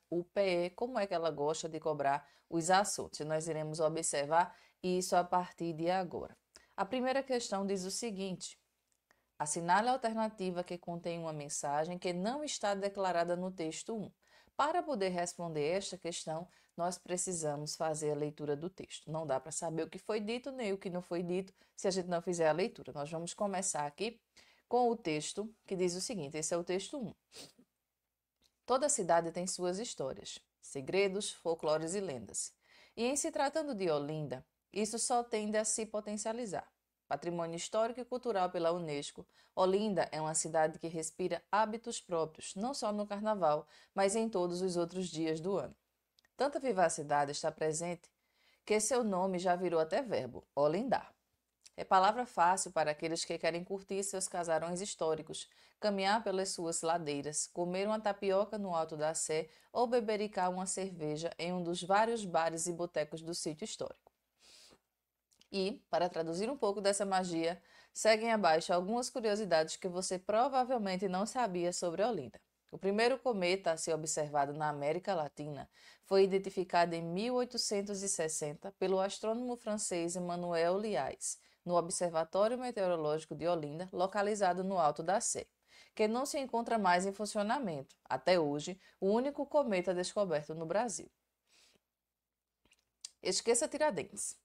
UPE, como é que ela gosta de cobrar os assuntos. Nós iremos observar isso a partir de agora. A primeira questão diz o seguinte: assinale a alternativa que contém uma mensagem que não está declarada no texto 1. Para poder responder esta questão, nós precisamos fazer a leitura do texto. Não dá para saber o que foi dito nem o que não foi dito se a gente não fizer a leitura. Nós vamos começar aqui com o texto que diz o seguinte: esse é o texto 1. Toda cidade tem suas histórias, segredos, folclores e lendas. E em se tratando de Olinda, isso só tende a se potencializar. Patrimônio histórico e cultural pela Unesco, Olinda é uma cidade que respira hábitos próprios, não só no carnaval, mas em todos os outros dias do ano. Tanta vivacidade está presente que seu nome já virou até verbo, olindar. É palavra fácil para aqueles que querem curtir seus casarões históricos, caminhar pelas suas ladeiras, comer uma tapioca no Alto da Sé ou bebericar uma cerveja em um dos vários bares e botecos do sítio histórico. E, para traduzir um pouco dessa magia, seguem abaixo algumas curiosidades que você provavelmente não sabia sobre Olinda. O primeiro cometa a ser observado na América Latina foi identificado em 1860 pelo astrônomo francês Emmanuel Liais, no Observatório Meteorológico de Olinda, localizado no Alto da Sé, que não se encontra mais em funcionamento. Até hoje, o único cometa descoberto no Brasil. Esqueça Tiradentes.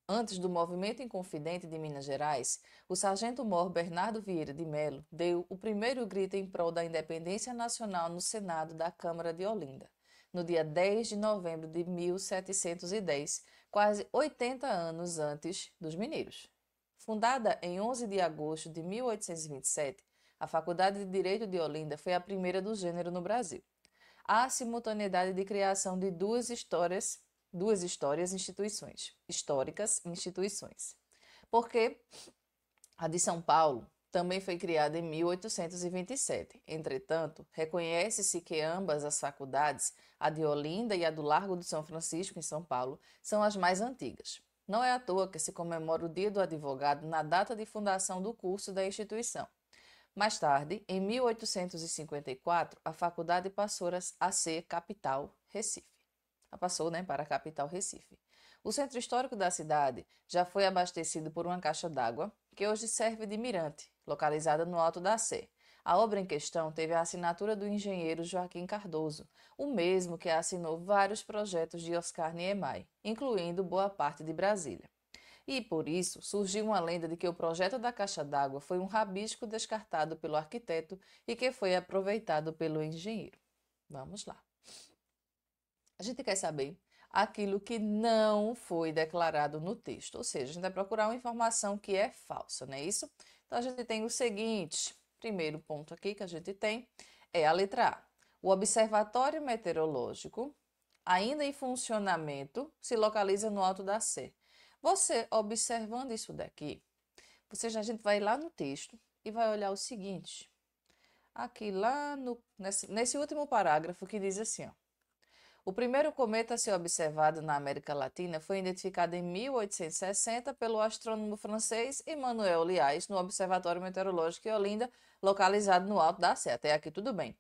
Antes do movimento Inconfidente de Minas Gerais, o sargento-mor Bernardo Vieira de Melo deu o primeiro grito em prol da independência nacional no Senado da Câmara de Olinda, no dia 10 de novembro de 1710, quase 80 anos antes dos mineiros. Fundada em 11 de agosto de 1827, a Faculdade de Direito de Olinda foi a primeira do gênero no Brasil. Há simultaneidade de criação de duas histórias históricas instituições. Porque a de São Paulo também foi criada em 1827. Entretanto, reconhece-se que ambas as faculdades, a de Olinda e a do Largo do São Francisco, em São Paulo, são as mais antigas. Não é à toa que se comemora o Dia do Advogado na data de fundação do curso da instituição. Mais tarde, em 1854, a faculdade passou a ser capital Recife. Passou, para a capital Recife. O centro histórico da cidade já foi abastecido por uma caixa d'água, que hoje serve de mirante, localizada no Alto da Sé. A obra em questão teve a assinatura do engenheiro Joaquim Cardoso, o mesmo que assinou vários projetos de Oscar Niemeyer, incluindo boa parte de Brasília. E, por isso, surgiu uma lenda de que o projeto da caixa d'água foi um rabisco descartado pelo arquiteto e que foi aproveitado pelo engenheiro. Vamos lá. A gente quer saber aquilo que não foi declarado no texto, ou seja, a gente vai procurar uma informação que é falsa, não é isso? Então, a gente tem o seguinte, primeiro ponto aqui que a gente tem é a letra A. O Observatório Meteorológico, ainda em funcionamento, se localiza no Alto da Sé. Você observando isso daqui, a gente vai lá no texto e vai olhar o seguinte, aqui lá nesse último parágrafo que diz assim, ó. O primeiro cometa a ser observado na América Latina foi identificado em 1860 pelo astrônomo francês Emmanuel Liais no Observatório Meteorológico de Olinda, localizado no Alto da Sé. Até aqui tudo bem.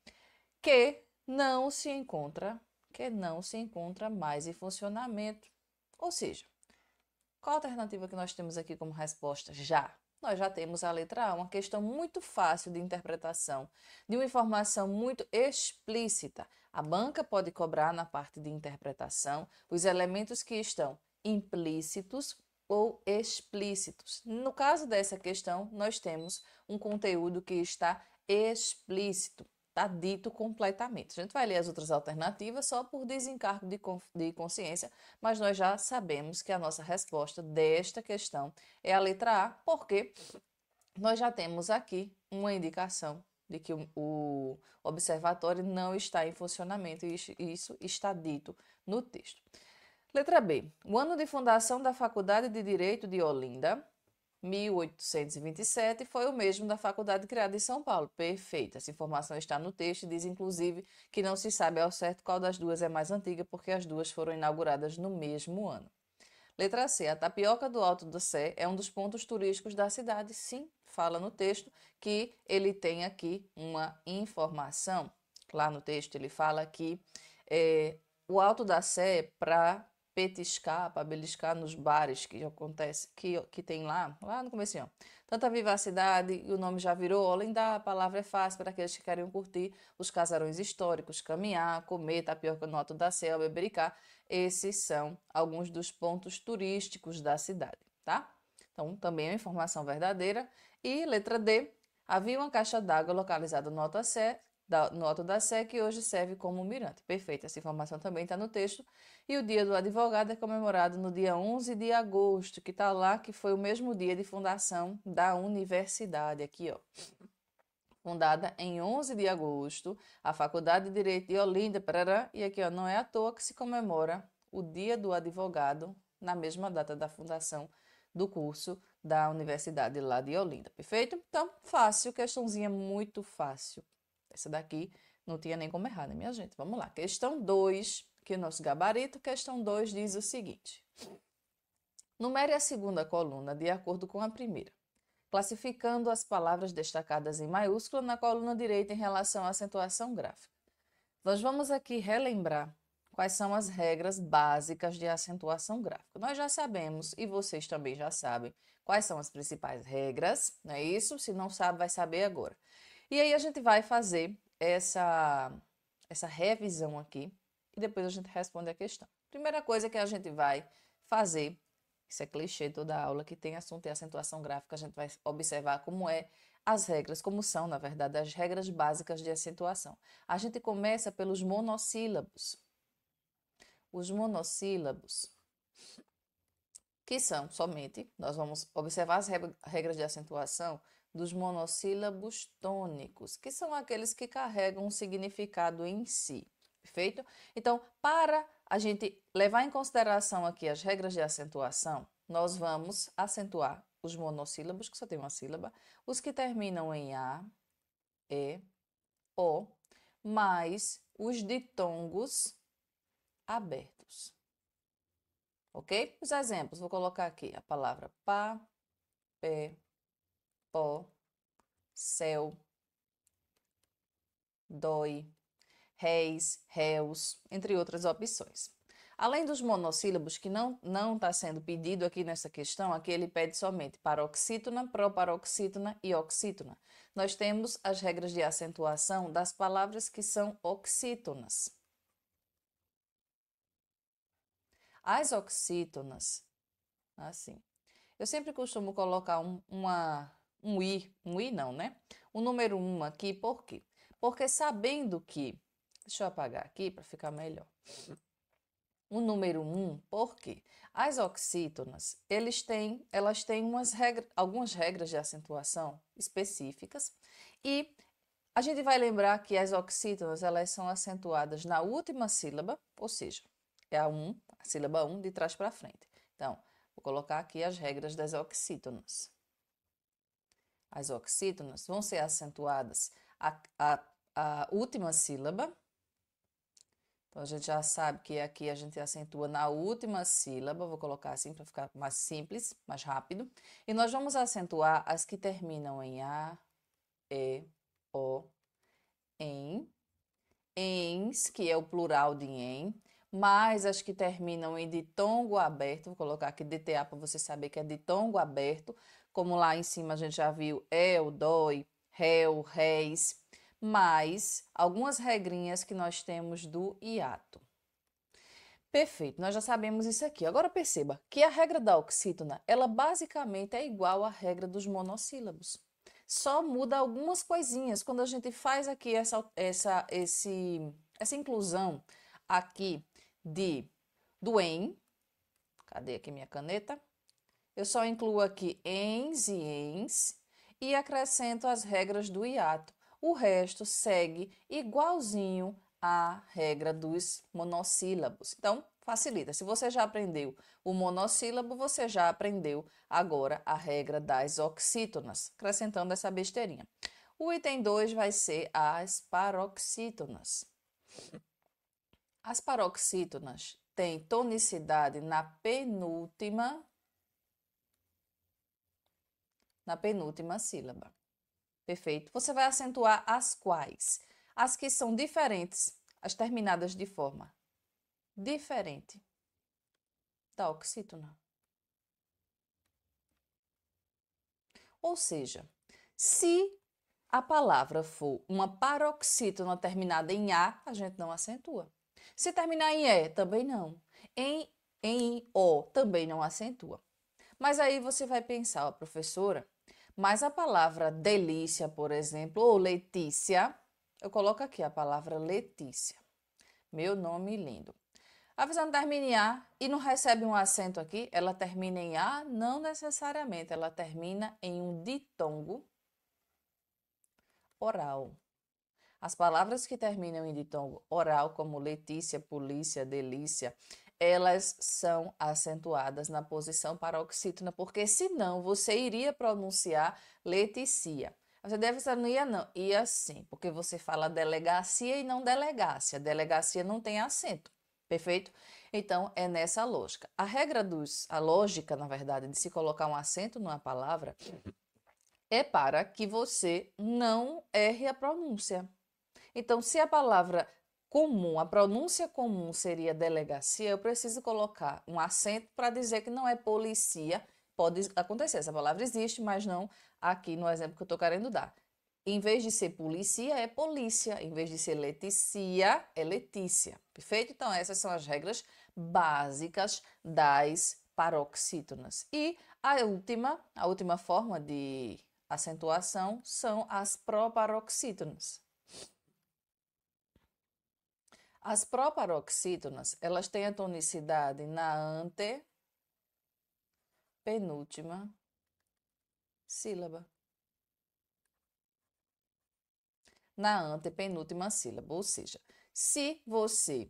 Que não se encontra mais em funcionamento. Ou seja, qual a alternativa que nós temos aqui como resposta? Já. Nós já temos a letra A, uma questão muito fácil de interpretação, de uma informação muito explícita. A banca pode cobrar na parte de interpretação os elementos que estão implícitos ou explícitos. No caso dessa questão, nós temos um conteúdo que está explícito. Está dito completamente. A gente vai ler as outras alternativas só por desencargo de consciência, mas nós já sabemos que a nossa resposta desta questão é a letra A, porque nós já temos aqui uma indicação de que o observatório não está em funcionamento e isso está dito no texto. Letra B. O ano de fundação da Faculdade de Direito de Olinda 1827 foi o mesmo da faculdade criada em São Paulo. Perfeito. Essa informação está no texto e diz, inclusive, que não se sabe ao certo qual das duas é mais antiga, porque as duas foram inauguradas no mesmo ano. Letra C. A tapioca do Alto do Sé é um dos pontos turísticos da cidade. Sim, fala no texto que ele tem aqui uma informação lá no texto, ele fala que o Alto da Sé, para petiscar, para beliscar nos bares que acontece, que tem lá no comecinho, tanta vivacidade, e o nome já virou Olindá, a palavra é fácil para aqueles que querem curtir os casarões históricos, caminhar, comer tapioca no Alto da Sé, bebericar. Esses são alguns dos pontos turísticos da cidade, tá? Então, também é uma informação verdadeira. E letra D, havia uma caixa d'água localizada no Alto da Sé, que hoje serve como mirante. Perfeito, essa informação também está no texto. E o dia do advogado é comemorado no dia 11 de agosto, que está lá, que foi o mesmo dia de fundação da universidade, aqui, ó. Fundada em 11 de agosto, a Faculdade de Direito de Olinda, parará, e aqui, ó, não é à toa que se comemora o dia do advogado na mesma data da fundação do curso da Universidade lá de Olinda, perfeito? Então, fácil, questãozinha muito fácil. Essa daqui não tinha nem como errar, né, minha gente? Vamos lá. Questão 2, que é o nosso gabarito. Questão 2 diz o seguinte. Numere a segunda coluna de acordo com a primeira, classificando as palavras destacadas em maiúscula na coluna direita em relação à acentuação gráfica. Nós vamos aqui relembrar quais são as regras básicas de acentuação gráfica. Nós já sabemos, e vocês também já sabem, quais são as principais regras, não é isso? Se não sabe, vai saber agora. E aí a gente vai fazer essa revisão aqui e depois a gente responde a questão. Primeira coisa que a gente vai fazer, isso é clichê toda aula que tem assunto e acentuação gráfica, a gente vai observar como as regras, como são, na verdade, as regras básicas de acentuação. A gente começa pelos monossílabos. Os monossílabos, que são somente, nós vamos observar as regras de acentuação dos monossílabos tônicos, que são aqueles que carregam um significado em si, perfeito? Então, para a gente levar em consideração aqui as regras de acentuação, nós vamos acentuar os monossílabos, que só tem uma sílaba, os que terminam em A, E, O, mais os ditongos abertos. Ok? Os exemplos, vou colocar aqui a palavra pá, pé, pó, céu, dói, réis, réus, entre outras opções. Além dos monossílabos, que não está sendo pedido aqui nessa questão, aqui ele pede somente paroxítona, proparoxítona e oxítona. Nós temos as regras de acentuação das palavras que são oxítonas. As oxítonas, assim, eu sempre costumo colocar um i não, né? O número 1 aqui, por quê? Porque sabendo que, deixa eu apagar aqui para ficar melhor. O número 1, por quê? As oxítonas, elas têm algumas regras de acentuação específicas e a gente vai lembrar que as oxítonas, elas são acentuadas na última sílaba, ou seja, é a sílaba 1 de trás para frente. Então, vou colocar aqui as regras das oxítonas. As oxítonas vão ser acentuadas a última sílaba. Então, a gente já sabe que aqui a gente acentua na última sílaba. Vou colocar assim para ficar mais simples, mais rápido. E nós vamos acentuar as que terminam em A, E, O, em, ens, que é o plural de em, mais as que terminam em ditongo aberto. Vou colocar aqui DTA para você saber que é ditongo aberto. Como lá em cima a gente já viu, el, dói, réu, réis, mais algumas regrinhas que nós temos do hiato. Perfeito, nós já sabemos isso aqui. Agora perceba que a regra da oxítona, ela basicamente é igual à regra dos monossílabos. Só muda algumas coisinhas quando a gente faz aqui essa inclusão aqui do em. Cadê aqui minha caneta? Eu só incluo aqui ens e ens e acrescento as regras do hiato. O resto segue igualzinho à regra dos monossílabos. Então, facilita. Se você já aprendeu o monossílabo, você já aprendeu agora a regra das oxítonas, acrescentando essa besteirinha. O item 2 vai ser as paroxítonas. As paroxítonas têm tonicidade na penúltima sílaba. Perfeito? Você vai acentuar as quais? As que são diferentes, as terminadas de forma diferente da oxítona. Ou seja, se a palavra for uma paroxítona terminada em A gente não acentua. Se terminar em E, também não. Em O, também não acentua. Mas aí você vai pensar, ó, professora, mas a palavra delícia, por exemplo, ou Letícia, eu coloco aqui a palavra Letícia. Meu nome lindo. A visão termina em A e não recebe um acento aqui, ela termina em A? Não necessariamente, ela termina em um ditongo oral. As palavras que terminam em ditongo oral, como Letícia, polícia, delícia, elas são acentuadas na posição paroxítona, porque senão você iria pronunciar Letícia. Você deve estar no ia não, ia sim, porque você fala delegacia e não delegácia. Delegacia não tem acento, perfeito? Então, é nessa lógica. A lógica, na verdade, de se colocar um acento numa palavra é para que você não erre a pronúncia. Então, se a palavra comum, a pronúncia comum seria delegacia, eu preciso colocar um acento para dizer que não é polícia. Pode acontecer, essa palavra existe, mas não aqui no exemplo que eu estou querendo dar. Em vez de ser polícia, é polícia. Em vez de ser Letícia, é Letícia. Perfeito? Então, essas são as regras básicas das paroxítonas. E a última forma de acentuação são as proparoxítonas. As proparoxítonas, elas têm a tonicidade na antepenúltima sílaba. Na antepenúltima sílaba, ou seja, se você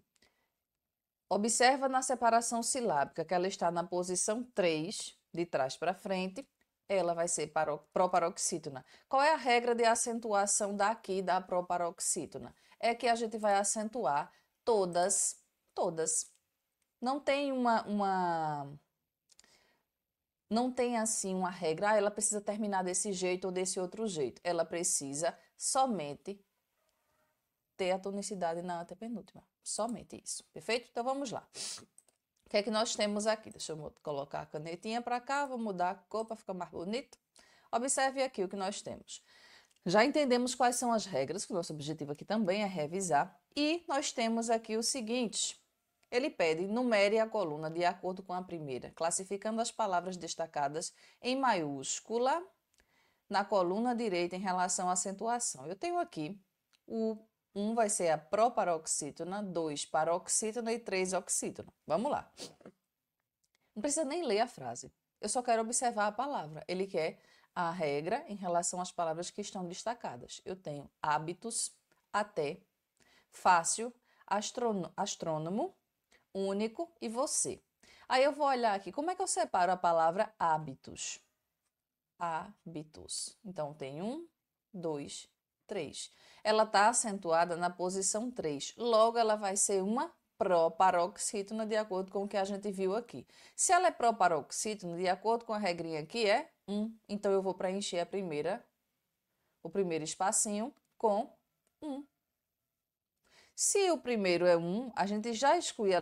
observa na separação silábica que ela está na posição 3, de trás para frente, ela vai ser proparoxítona. Qual é a regra de acentuação daqui da proparoxítona? É que a gente vai acentuar todas. Não tem não tem assim uma regra, ela precisa terminar desse jeito ou desse outro jeito. Ela precisa somente ter a tonicidade na antepenúltima. Somente isso, perfeito? Então vamos lá. O que é que nós temos aqui? Deixa eu colocar a canetinha para cá, vou mudar a cor para ficar mais bonito. Observe aqui o que nós temos. Já entendemos quais são as regras, que o nosso objetivo aqui também é revisar. E nós temos aqui o seguinte: ele pede, numere a coluna de acordo com a primeira, classificando as palavras destacadas em maiúscula na coluna direita em relação à acentuação. Eu tenho aqui o 1 vai ser a proparoxítona, 2 paroxítona e 3 oxítona. Vamos lá. Não precisa nem ler a frase. Eu só quero observar a palavra. Ele quer a regra em relação às palavras que estão destacadas. Eu tenho hábitos, até, fácil, astrônomo, único e você. Aí eu vou olhar aqui, como é que eu separo a palavra hábitos? Hábitos. Então, tem 1, 2, 3. Ela está acentuada na posição 3. Logo, ela vai ser uma proparoxítona, de acordo com o que a gente viu aqui. Se ela é proparoxítona, de acordo com a regrinha aqui, é 1. Então, eu vou preencher o primeiro espacinho com 1. Se o primeiro é 1, a gente já exclui a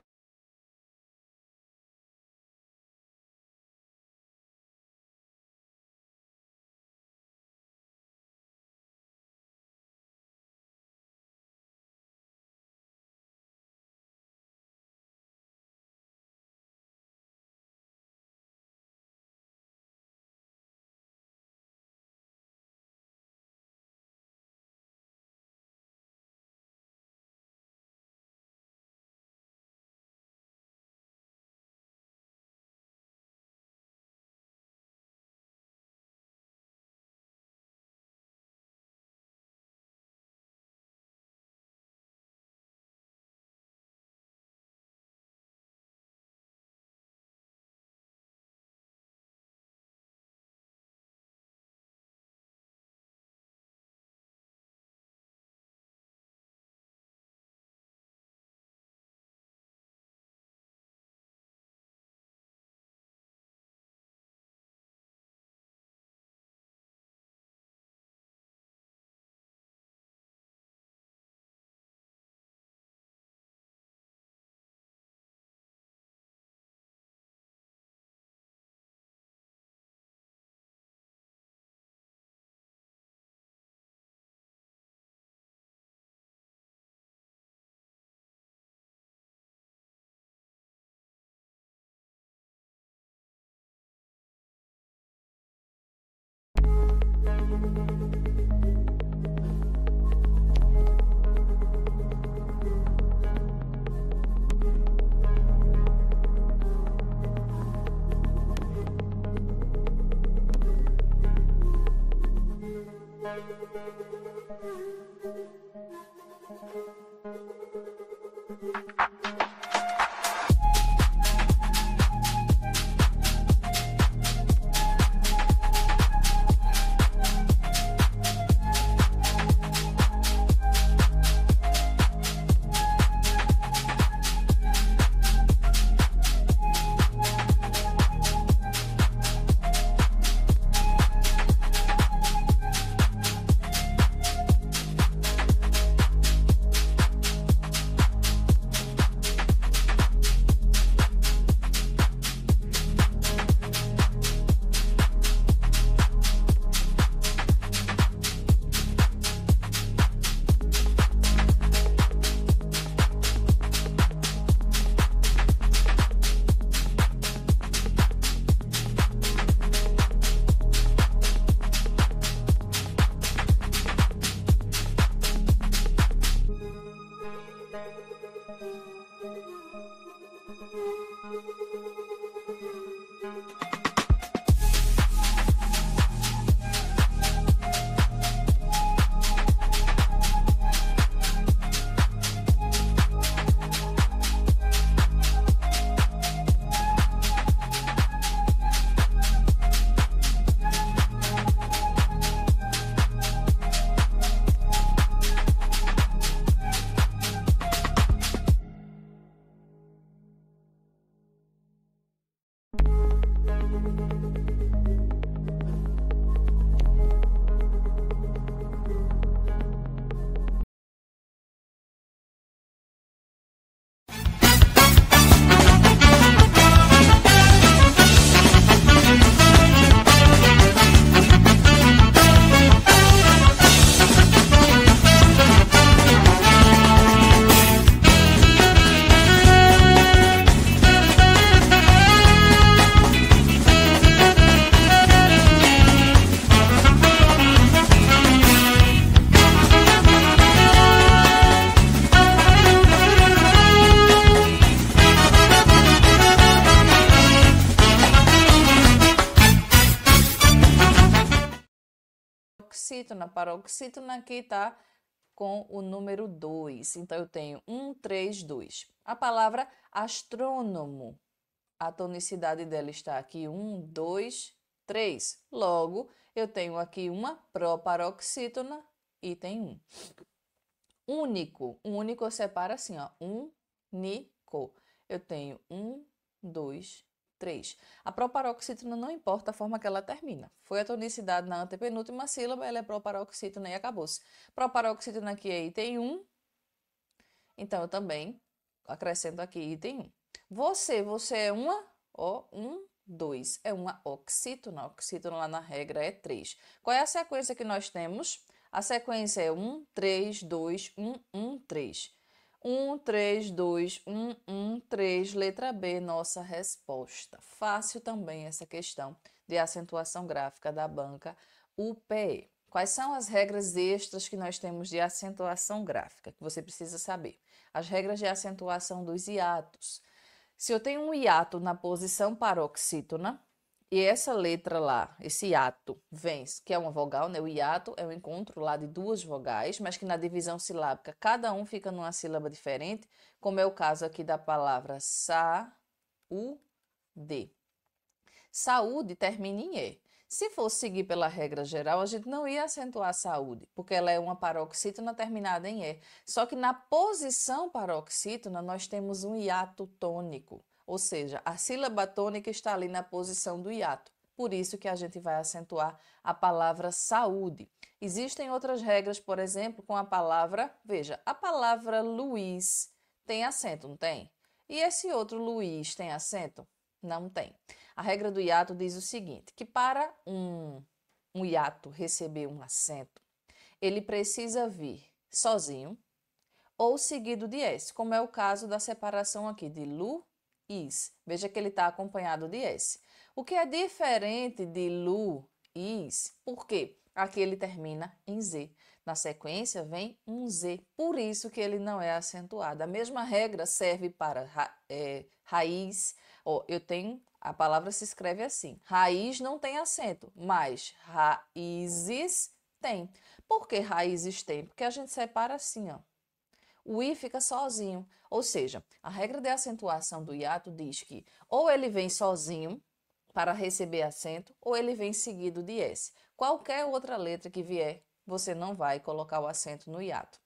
Paroxítona aqui está com o número 2. Então, eu tenho 1, 3, 2. A palavra astrônomo, a tonicidade dela está aqui 1, 2, 3. Logo, eu tenho aqui uma proparoxítona, item 1. Único. Único eu separo assim, ó. Único. Eu tenho 1, 2, 3. A proparoxítona não importa a forma que ela termina. Foi a tonicidade na antepenúltima sílaba, ela é proparoxítona e acabou-se. Proparoxítona aqui é item 1. Então, eu também acrescento aqui item 1. Você é uma, ó, 1, 2. É uma oxítona. Oxítona lá na regra é 3. Qual é a sequência que nós temos? A sequência é 1, 3, 2, 1, 1, 3. 1, 3, 2, 1, 1, 3, letra B, nossa resposta. Fácil também essa questão de acentuação gráfica da banca UPE. Quais são as regras extras que nós temos de acentuação gráfica, que você precisa saber? As regras de acentuação dos hiatos. Se eu tenho um hiato na posição paroxítona, e essa letra lá, esse hiato, vem, que é uma vogal, né? O hiato é o encontro lá de duas vogais, mas que na divisão silábica cada um fica numa sílaba diferente, como é o caso aqui da palavra saúde. Saúde termina em E. Se fosse seguir pela regra geral, a gente não ia acentuar saúde, porque ela é uma paroxítona terminada em E. Só que na posição paroxítona, nós temos um hiato tônico. Ou seja, a sílaba tônica está ali na posição do hiato. Por isso que a gente vai acentuar a palavra saúde. Existem outras regras, por exemplo, com a palavra, veja, a palavra Luiz tem acento, não tem? E esse outro Luiz tem acento? Não tem. A regra do hiato diz o seguinte, que para um hiato receber um acento, ele precisa vir sozinho ou seguido de S, como é o caso da separação aqui de Lu, Is. Veja que ele está acompanhado de S. O que é diferente de Lu, Is, por quê? Aqui ele termina em Z. Na sequência vem um Z, por isso que ele não é acentuado. A mesma regra serve para raiz. Ó, eu tenho, a palavra se escreve assim. Raiz não tem acento, mas raízes tem. Por que raízes tem? Porque a gente separa assim, ó. O I fica sozinho. Ou seja, a regra de acentuação do hiato diz que ou ele vem sozinho para receber acento, ou ele vem seguido de S. Qualquer outra letra que vier, você não vai colocar o acento no hiato.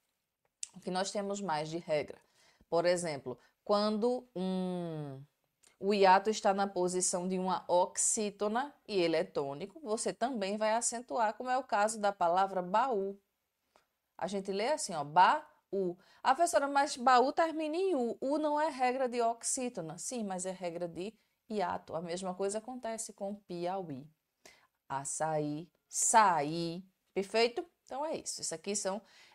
O que nós temos mais de regra? Por exemplo, quando o hiato está na posição de uma oxítona e ele é tônico, você também vai acentuar, como é o caso da palavra baú. A gente lê assim, ó, baú. A professora, mas baú termina em U. U não é regra de oxítona. Sim, mas é regra de hiato. A mesma coisa acontece com Piauí. Açaí, saí. Perfeito? Então é isso. Isso aqui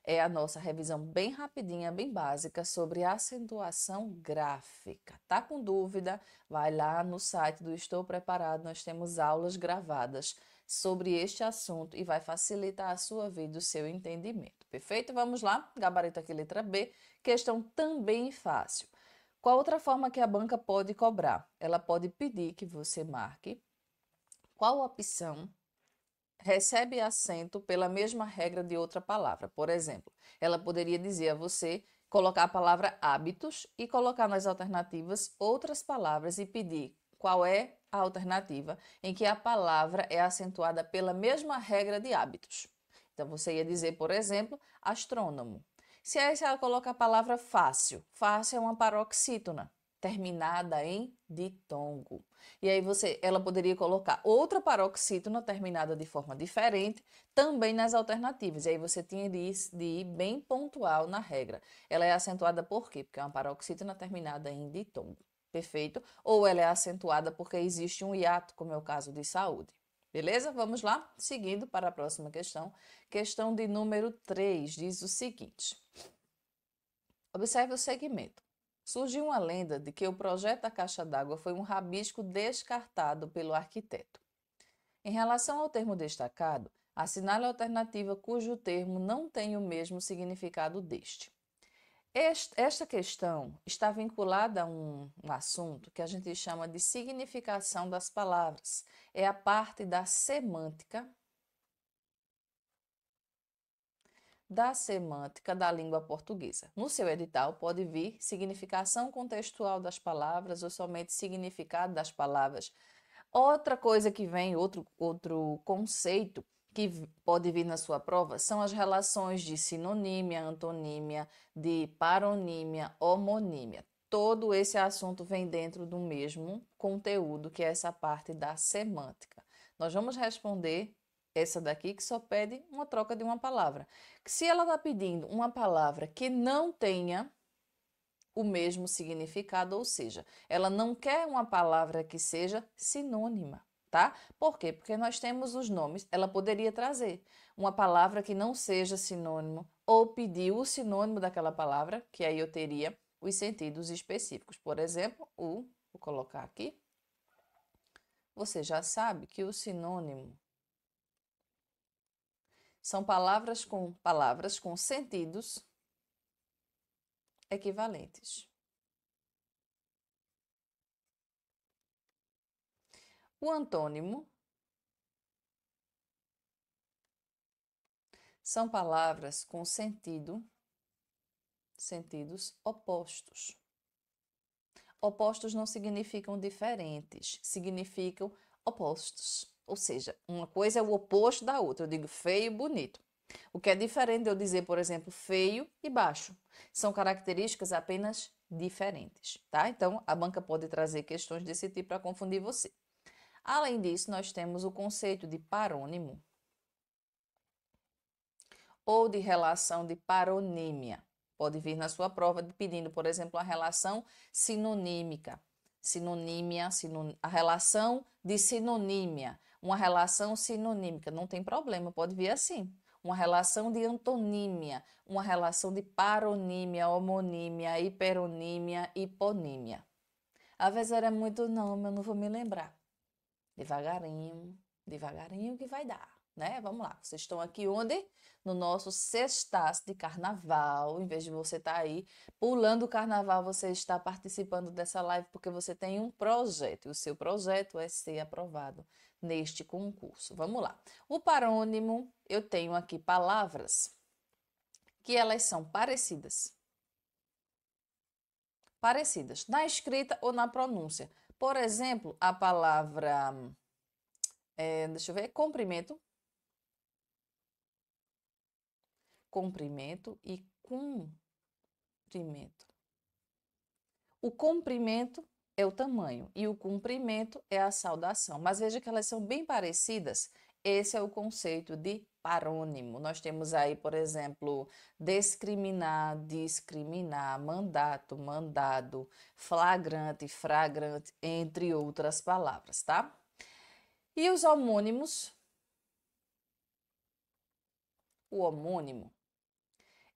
é a nossa revisão bem rapidinha, bem básica sobre acentuação gráfica. Tá com dúvida? Vai lá no site do Estou Preparado, nós temos aulas gravadas sobre este assunto e vai facilitar a sua vida e o seu entendimento. Perfeito? Vamos lá? Gabarito aqui, letra B. Questão também fácil. Qual outra forma que a banca pode cobrar? Ela pode pedir que você marque qual opção recebe acento pela mesma regra de outra palavra. Por exemplo, ela poderia dizer a você colocar a palavra hábitos e colocar nas alternativas outras palavras e pedir qual é a alternativa em que a palavra é acentuada pela mesma regra de hábitos. Então, você ia dizer, por exemplo, astrônomo. Se aí ela coloca a palavra fácil, fácil é uma paroxítona, terminada em ditongo. E aí ela poderia colocar outra paroxítona terminada de forma diferente, também nas alternativas. E aí você tinha de ir bem pontual na regra. Ela é acentuada por quê? Porque é uma paroxítona terminada em ditongo. Perfeito? Ou ela é acentuada porque existe um hiato, como é o caso de saúde. Beleza? Vamos lá? Seguindo para a próxima questão. Questão de número 3 diz o seguinte. Observe o segmento. Surgiu uma lenda de que o projeto da caixa d'água foi um rabisco descartado pelo arquiteto. Em relação ao termo destacado, assinale a alternativa cujo termo não tem o mesmo significado deste. Esta questão está vinculada a um assunto que a gente chama de significação das palavras. É a parte da semântica da língua portuguesa. No seu edital pode vir significação contextual das palavras ou somente significado das palavras. Outra coisa que vem, outro conceito que pode vir na sua prova são as relações de sinonímia, antonímia, de paronímia, homonímia. Todo esse assunto vem dentro do mesmo conteúdo, que é essa parte da semântica. Nós vamos responder essa daqui que só pede uma troca de uma palavra. Se ela está pedindo uma palavra que não tenha o mesmo significado, ou seja, ela não quer uma palavra que seja sinônima, tá? Por quê? Porque nós temos os nomes, ela poderia trazer uma palavra que não seja sinônimo ou pedir o sinônimo daquela palavra, que aí eu teria os sentidos específicos. Por exemplo, vou colocar aqui. Você já sabe que o sinônimo são palavras com sentidos equivalentes. O antônimo são palavras com sentidos opostos. Opostos não significam diferentes, significam opostos. Ou seja, uma coisa é o oposto da outra. Eu digo feio e bonito. O que é diferente de eu dizer, por exemplo, feio e baixo. São características apenas diferentes, tá? Então, a banca pode trazer questões desse tipo para confundir você. Além disso, nós temos o conceito de parônimo ou de relação de paronímia. Pode vir na sua prova pedindo, por exemplo, a relação sinonímica. Sinonímia, a relação de sinonímia. Uma relação sinonímica, não tem problema, pode vir assim. Uma relação de antonímia, uma relação de paronímia, homonímia, hiperonímia, hiponímia. Às vezes era muito nome, eu não vou me lembrar. Devagarinho, devagarinho que vai dar. né? Vamos lá, vocês estão aqui onde? No nosso sextaço de carnaval. Em vez de você estar aí pulando o carnaval, você está participando dessa live porque você tem um projeto. E o seu projeto é ser aprovado neste concurso. Vamos lá. O parônimo, eu tenho aqui palavras que elas são parecidas. Parecidas na escrita ou na pronúncia. Por exemplo, a palavra, deixa eu ver, comprimento. Comprimento e cumprimento. O comprimento é o tamanho e o cumprimento é a saudação. Mas veja que elas são bem parecidas. Esse é o conceito de parônimo. Nós temos aí, por exemplo, discriminar, discriminar, mandato, mandado, flagrante, fragrante, entre outras palavras, tá? E os homônimos? O homônimo,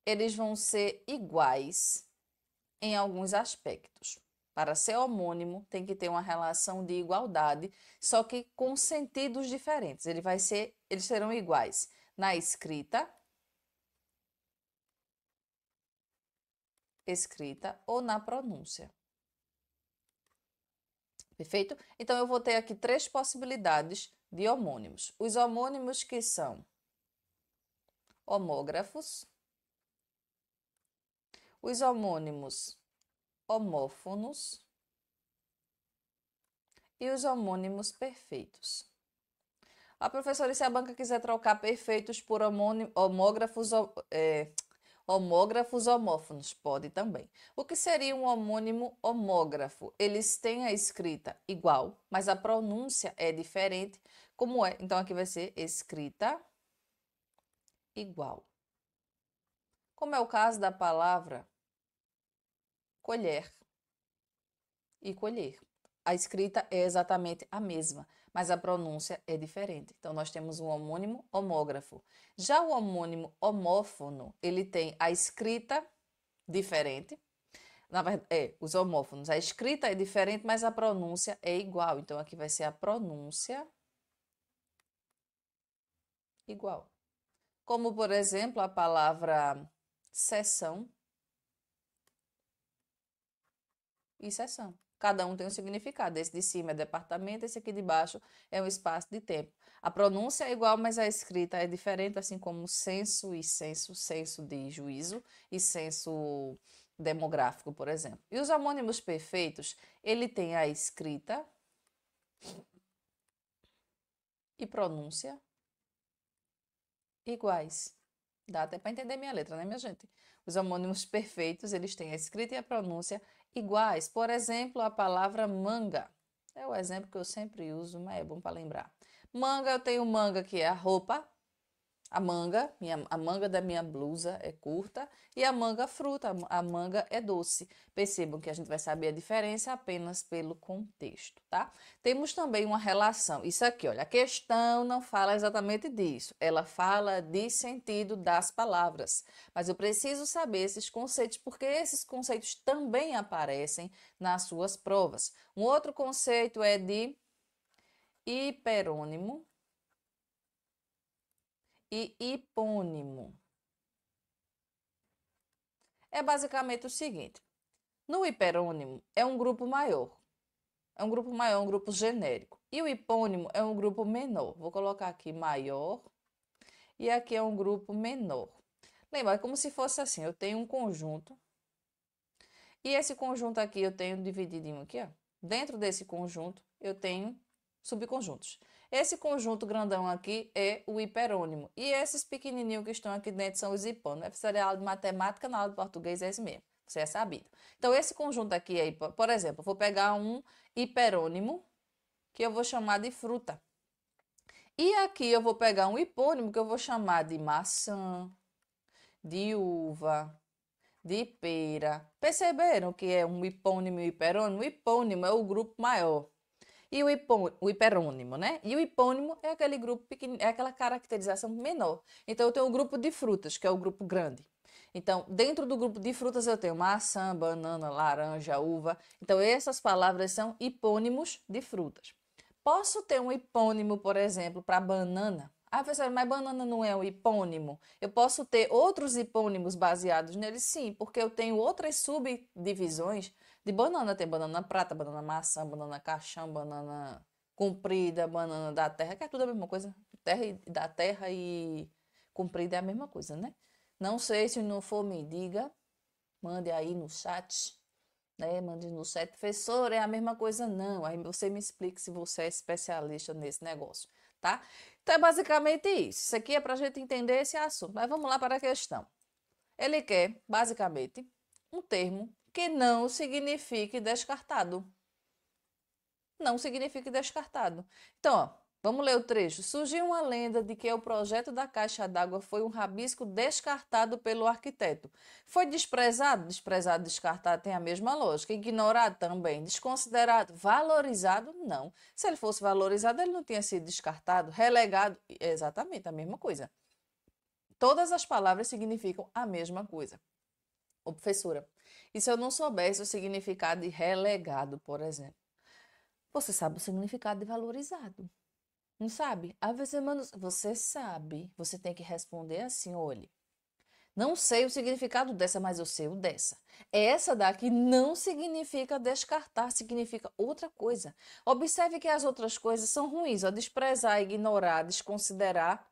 eles vão ser iguais em alguns aspectos. Para ser homônimo, tem que ter uma relação de igualdade, só que com sentidos diferentes. Eles serão iguais na escrita ou na pronúncia. Perfeito? Então, eu vou ter aqui 3 possibilidades de homônimos. Os homônimos que são homógrafos, os homônimos homófonos e os homônimos perfeitos. A professora, e se a banca quiser trocar perfeitos por homógrafos, homógrafos homófonos? Pode também. O que seria um homônimo homógrafo? Eles têm a escrita igual, mas a pronúncia é diferente. Como é? Então, aqui vai ser escrita igual. Como é o caso da palavra colher e colher. A escrita é exatamente a mesma, mas a pronúncia é diferente. Então, nós temos um homônimo homógrafo. Já o homônimo homófono, ele tem a escrita diferente. Na verdade, os homófonos, a escrita é diferente, mas a pronúncia é igual. Então, aqui vai ser a pronúncia igual. Como, por exemplo, a palavra seção e seção. Cada um tem um significado. Esse de cima é departamento, esse aqui de baixo é um espaço de tempo. A pronúncia é igual, mas a escrita é diferente, assim como censo e censo, censo de juízo e censo demográfico, por exemplo. E os homônimos perfeitos, ele tem a escrita e pronúncia iguais. Dá até para entender minha letra, né, minha gente? Os homônimos perfeitos, eles têm a escrita e a pronúncia iguais. Por exemplo, a palavra manga. É o exemplo que eu sempre uso, mas é bom para lembrar. Manga, eu tenho manga que é a roupa. A manga da minha blusa é curta e a manga fruta, a manga é doce. Percebam que a gente vai saber a diferença apenas pelo contexto, tá? Temos também uma relação. Isso aqui, olha, a questão não fala exatamente disso. Ela fala de sentido das palavras. Mas eu preciso saber esses conceitos porque esses conceitos também aparecem nas suas provas. Um outro conceito é de hiperônimo e hipônimo. É basicamente o seguinte: no hiperônimo é um grupo maior. É um grupo maior, um grupo genérico. E o hipônimo é um grupo menor. Vou colocar aqui maior e aqui é um grupo menor. Lembra, é como se fosse assim, eu tenho um conjunto e esse conjunto aqui eu tenho divididinho aqui, ó. Dentro desse conjunto eu tenho subconjuntos. Esse conjunto grandão aqui é o hiperônimo. E esses pequenininhos que estão aqui dentro são os hipônimos. Vai precisar de aula de matemática, na aula de português é esse mesmo. Você é sabido. Então, esse conjunto aqui, é, por exemplo, eu vou pegar um hiperônimo, que eu vou chamar de fruta. E aqui eu vou pegar um hipônimo, que eu vou chamar de maçã, de uva, de pera. Perceberam que é um hipônimo e hiperônimo? O hipônimo é o grupo maior. E o hiperônimo, né? E o hipônimo é aquele grupo pequeno, é aquela caracterização menor. Então, eu tenho o grupo de frutas, que é o grupo grande. Então, dentro do grupo de frutas, eu tenho maçã, banana, laranja, uva. Então, essas palavras são hipônimos de frutas. Posso ter um hipônimo, por exemplo, para banana. Ah, professora, mas banana não é um hipônimo? Eu posso ter outros hipônimos baseados nele? Sim, porque eu tenho outras subdivisões de banana. Tem banana prata, banana maçã, banana caixão, banana comprida, banana da terra, que é tudo a mesma coisa. Da terra e comprida é a mesma coisa, né? Não sei, se não for, me diga. Mande aí no chat, né? Mande no chat, professor, é a mesma coisa? Não. Aí você me explique se você é especialista nesse negócio, tá? Então é basicamente isso. Isso aqui é para a gente entender esse assunto. Mas vamos lá para a questão. Ele quer, basicamente, um termo que não signifique descartado. Não significa descartado. Então, ó, vamos ler o trecho. Surgiu uma lenda de que o projeto da caixa d'água foi um rabisco descartado pelo arquiteto. Foi desprezado? Desprezado, descartado tem a mesma lógica. Ignorado também. Desconsiderado? Valorizado? Não. Se ele fosse valorizado, ele não tinha sido descartado. Relegado? Exatamente a mesma coisa. Todas as palavras significam a mesma coisa. Ô, professora, e se eu não soubesse o significado de relegado, por exemplo? Você sabe o significado de valorizado, não sabe? Às vezes, mano, você sabe, você tem que responder assim, olhe. Não sei o significado dessa, mas eu sei o dessa. Essa daqui não significa descartar, significa outra coisa. Observe que as outras coisas são ruins, ó, desprezar, ignorar, desconsiderar,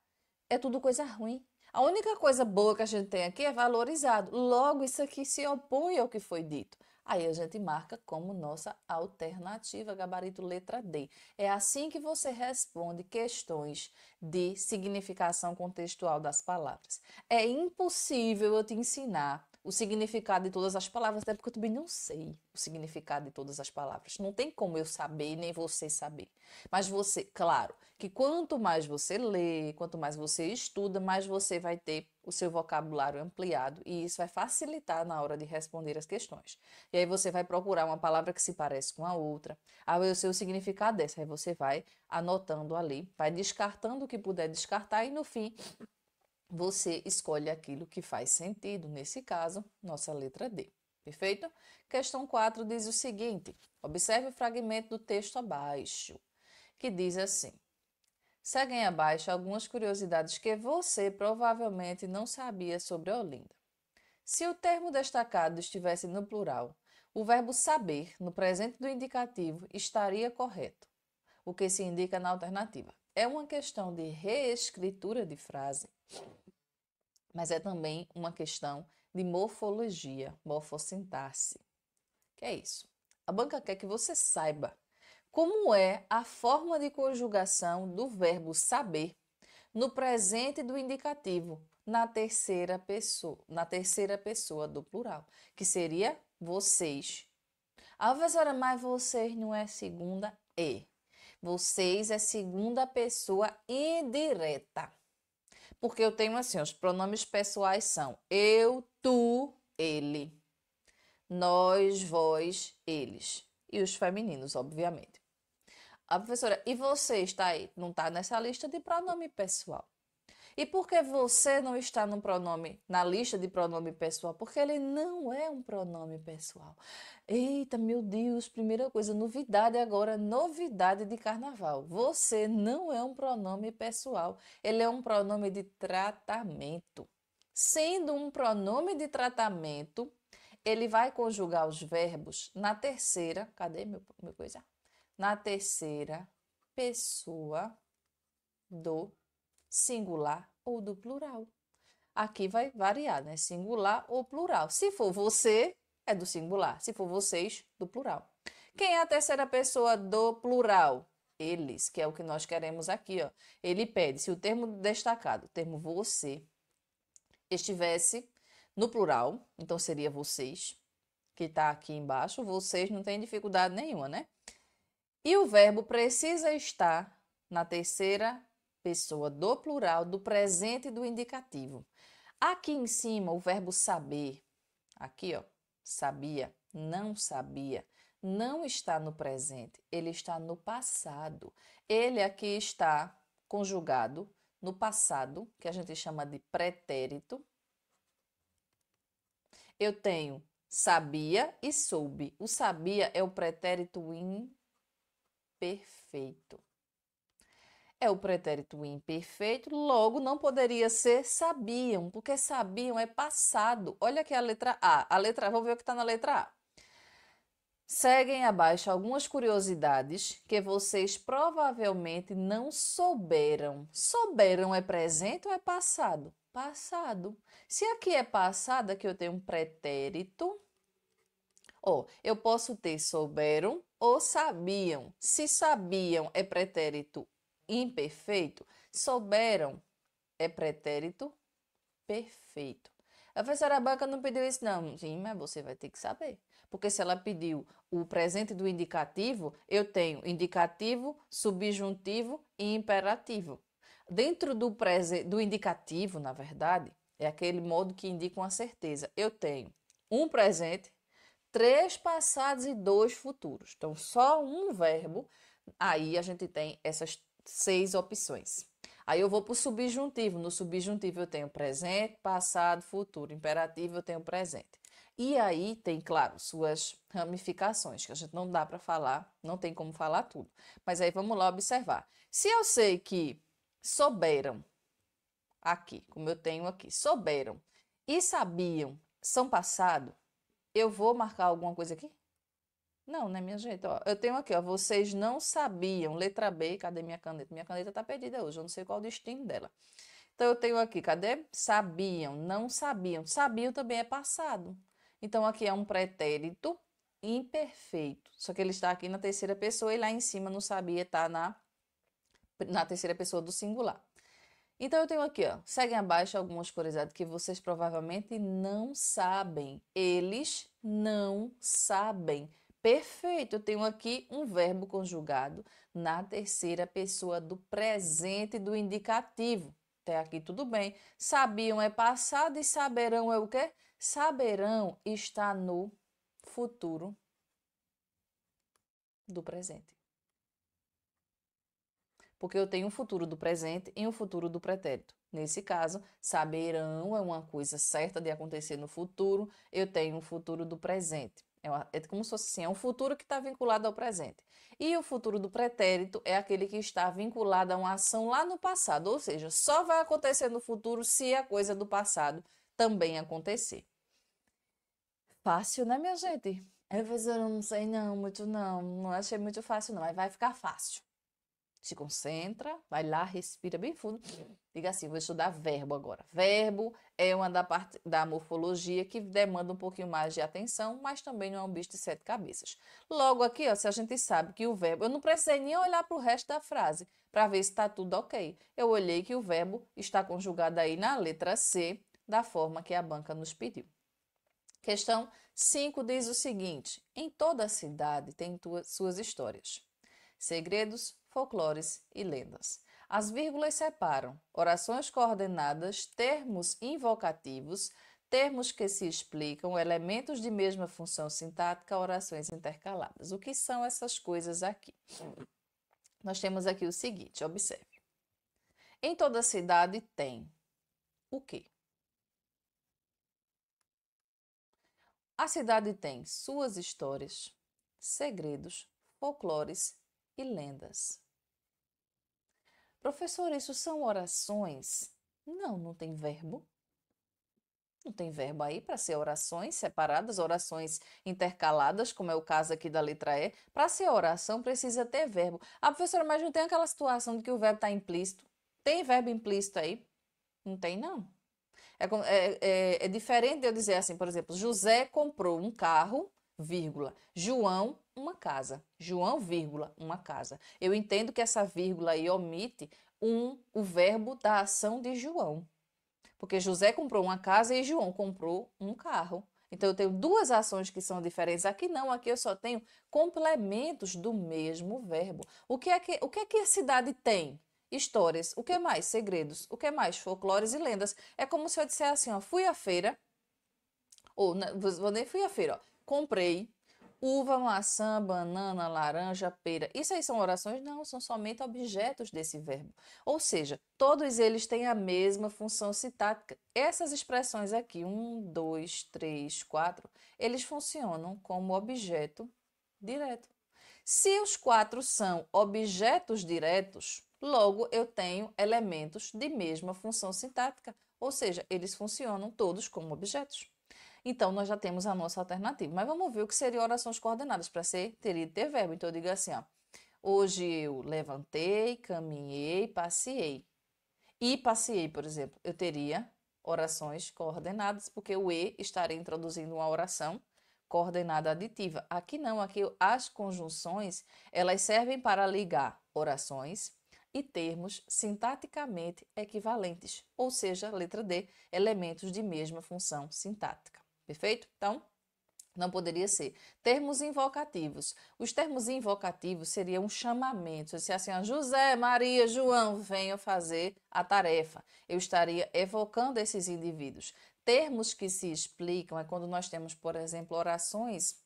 é tudo coisa ruim. A única coisa boa que a gente tem aqui é valorizado. Logo, isso aqui se opõe ao que foi dito. Aí a gente marca como nossa alternativa, gabarito letra D. É assim que você responde questões de significação contextual das palavras. É impossível eu te ensinar o significado de todas as palavras, até porque eu também não sei o significado de todas as palavras. Não tem como eu saber, nem você saber. Mas você, claro, que quanto mais você lê, quanto mais você estuda, mais você vai ter o seu vocabulário ampliado e isso vai facilitar na hora de responder as questões. E aí você vai procurar uma palavra que se parece com a outra, aí eu sei o significado dessa, aí você vai anotando ali, vai descartando o que puder descartar e no fim você escolhe aquilo que faz sentido, nesse caso, nossa letra D. Perfeito? Questão 4 diz o seguinte: observe o fragmento do texto abaixo, que diz assim: seguem abaixo algumas curiosidades que você provavelmente não sabia sobre Olinda. Se o termo destacado estivesse no plural, o verbo saber, no presente do indicativo, estaria correto, o que se indica na alternativa. É uma questão de reescritura de frase, mas é também uma questão de morfologia, morfossintaxe. Que é isso? A banca quer que você saiba como é a forma de conjugação do verbo saber no presente do indicativo, na terceira pessoa do plural, que seria vocês. Ah, professora, mas vocês não é segunda? É. Vocês é segunda pessoa indireta. Porque eu tenho assim, os pronomes pessoais são eu, tu, ele, nós, vós, eles. E os femininos, obviamente. A professora, e você está aí? Não está nessa lista de pronome pessoal. E por que você não está no pronome, na lista de pronome pessoal? Porque ele não é um pronome pessoal. Eita, meu Deus, primeira coisa, novidade agora, novidade de carnaval. Você não é um pronome pessoal, ele é um pronome de tratamento. Sendo um pronome de tratamento, ele vai conjugar os verbos na terceira, cadê meu coisa? Na terceira pessoa do singular ou do plural. Aqui vai variar, né? Singular ou plural. Se for você, é do singular. Se for vocês, do plural. Quem é a terceira pessoa do plural? Eles, que é o que nós queremos aqui, ó. Ele pede, se o termo destacado, o termo você, estivesse no plural, então seria vocês, que está aqui embaixo. Vocês não tem dificuldade nenhuma, né? E o verbo precisa estar na terceira pessoa do plural, do presente do indicativo. Aqui em cima, o verbo saber, aqui ó, sabia, não está no presente, ele está no passado. Ele aqui está conjugado no passado, que a gente chama de pretérito. Eu tenho sabia e soube. O sabia é o pretérito imperfeito. É o pretérito imperfeito, logo não poderia ser sabiam, porque sabiam é passado. Olha aqui a letra A. A letra A, vamos ver o que está na letra A. Seguem abaixo algumas curiosidades que vocês provavelmente não souberam. Souberam é presente ou é passado? Passado. Se aqui é passado, aqui eu tenho um pretérito. Eu posso ter souberam ou sabiam. Se sabiam é pretérito imperfeito, souberam é pretérito perfeito. A professora Banca não pediu isso, não. Sim, mas você vai ter que saber. Porque se ela pediu o presente do indicativo, eu tenho indicativo, subjuntivo e imperativo. Dentro do indicativo, na verdade, é aquele modo que indica uma certeza. Eu tenho um presente, 3 passados e 2 futuros. Então, só um verbo, aí a gente tem essas 6 opções. Aí eu vou para o subjuntivo. No subjuntivo eu tenho presente, passado, futuro. Imperativo eu tenho presente. E aí tem, claro, suas ramificações, que a gente não dá para falar, não tem como falar tudo. Mas aí vamos lá observar. Se eu sei que souberam, aqui, como eu tenho aqui, souberam e sabiam são passado, eu vou marcar alguma coisa aqui? Não, né, minha gente? Ó, eu tenho aqui, ó, vocês não sabiam. Letra B, cadê minha caneta? Minha caneta tá perdida hoje, eu não sei qual o destino dela. Então, eu tenho aqui, cadê? Sabiam, não sabiam. Sabiam também é passado. Então, aqui é um pretérito imperfeito. Só que ele está aqui na terceira pessoa e lá em cima não sabia, tá na terceira pessoa do singular. Então, eu tenho aqui, ó, seguem abaixo algumas curiosidades que vocês provavelmente não sabem. Eles não sabem. Perfeito, eu tenho aqui um verbo conjugado na terceira pessoa do presente do indicativo. Até aqui tudo bem. Sabiam é passado e saberão é o quê? Saberão está no futuro do presente. Porque eu tenho um futuro do presente e um futuro do pretérito. Nesse caso, saberão é uma coisa certa de acontecer no futuro, eu tenho um futuro do presente. É como se fosse assim, é um futuro que está vinculado ao presente. E o futuro do pretérito é aquele que está vinculado a uma ação lá no passado, ou seja, só vai acontecer no futuro se a coisa do passado também acontecer. Fácil, né, minha gente? Às vezes eu não sei não, muito não, não achei muito fácil não, mas vai ficar fácil. Se concentra, vai lá, respira bem fundo. Diga assim, vou estudar verbo agora. Verbo é uma da parte da morfologia que demanda um pouquinho mais de atenção, mas também não é um bicho de 7 cabeças. Logo aqui, ó, se a gente sabe que o verbo... Eu não precisei nem olhar para o resto da frase para ver se está tudo ok. Eu olhei que o verbo está conjugado aí na letra C, da forma que a banca nos pediu. Questão 5 diz o seguinte: em toda a cidade tem suas histórias, segredos, folclores e lendas. As vírgulas separam orações coordenadas, termos invocativos, termos que se explicam, elementos de mesma função sintática, orações intercaladas. O que são essas coisas aqui? Nós temos aqui o seguinte, observe. Em toda cidade tem o quê? A cidade tem suas histórias, segredos, folclores e lendas. Professor, isso são orações? Não, não tem verbo. Não tem verbo aí para ser orações separadas, orações intercaladas, como é o caso aqui da letra E. Para ser oração, precisa ter verbo. Ah, professora, mas não tem aquela situação de que o verbo está implícito? Tem verbo implícito aí? Não tem, não. É diferente de eu dizer assim, por exemplo, José comprou um carro, vírgula, João, uma casa. João, vírgula, uma casa. Eu entendo que essa vírgula aí omite o verbo da ação de João. Porque José comprou uma casa e João comprou um carro. Então, eu tenho duas ações que são diferentes. Aqui não, aqui eu só tenho complementos do mesmo verbo. O que é que a cidade tem? Histórias. O que mais? Segredos. O que mais? Folclores e lendas. É como se eu dissesse assim, ó, fui à feira, ou vou nem fui à feira, ó, comprei uva, maçã, banana, laranja, pera. Isso aí são orações? Não, são somente objetos desse verbo. Ou seja, todos eles têm a mesma função sintática. Essas expressões aqui, 1, 2, 3, 4, eles funcionam como objeto direto. Se os 4 são objetos diretos, Logo, eu tenho elementos de mesma função sintática, ou seja, eles funcionam todos como objetos. Então, nós já temos a nossa alternativa. Mas vamos ver o que seriam orações coordenadas. Para ser, teria de ter verbo. Então, eu digo assim, ó. Hoje eu levantei, caminhei, passeei. E passeei, por exemplo, eu teria orações coordenadas, porque o e estaria introduzindo uma oração coordenada aditiva. Aqui não, aqui as conjunções, elas servem para ligar orações e termos sintaticamente equivalentes, ou seja, letra D, elementos de mesma função sintática. Perfeito? Então, não poderia ser. Termos invocativos. Os termos invocativos seriam um chamamento. Se assim, José, Maria, João, venham fazer a tarefa. Eu estaria evocando esses indivíduos. Termos que se explicam é quando nós temos, por exemplo, orações,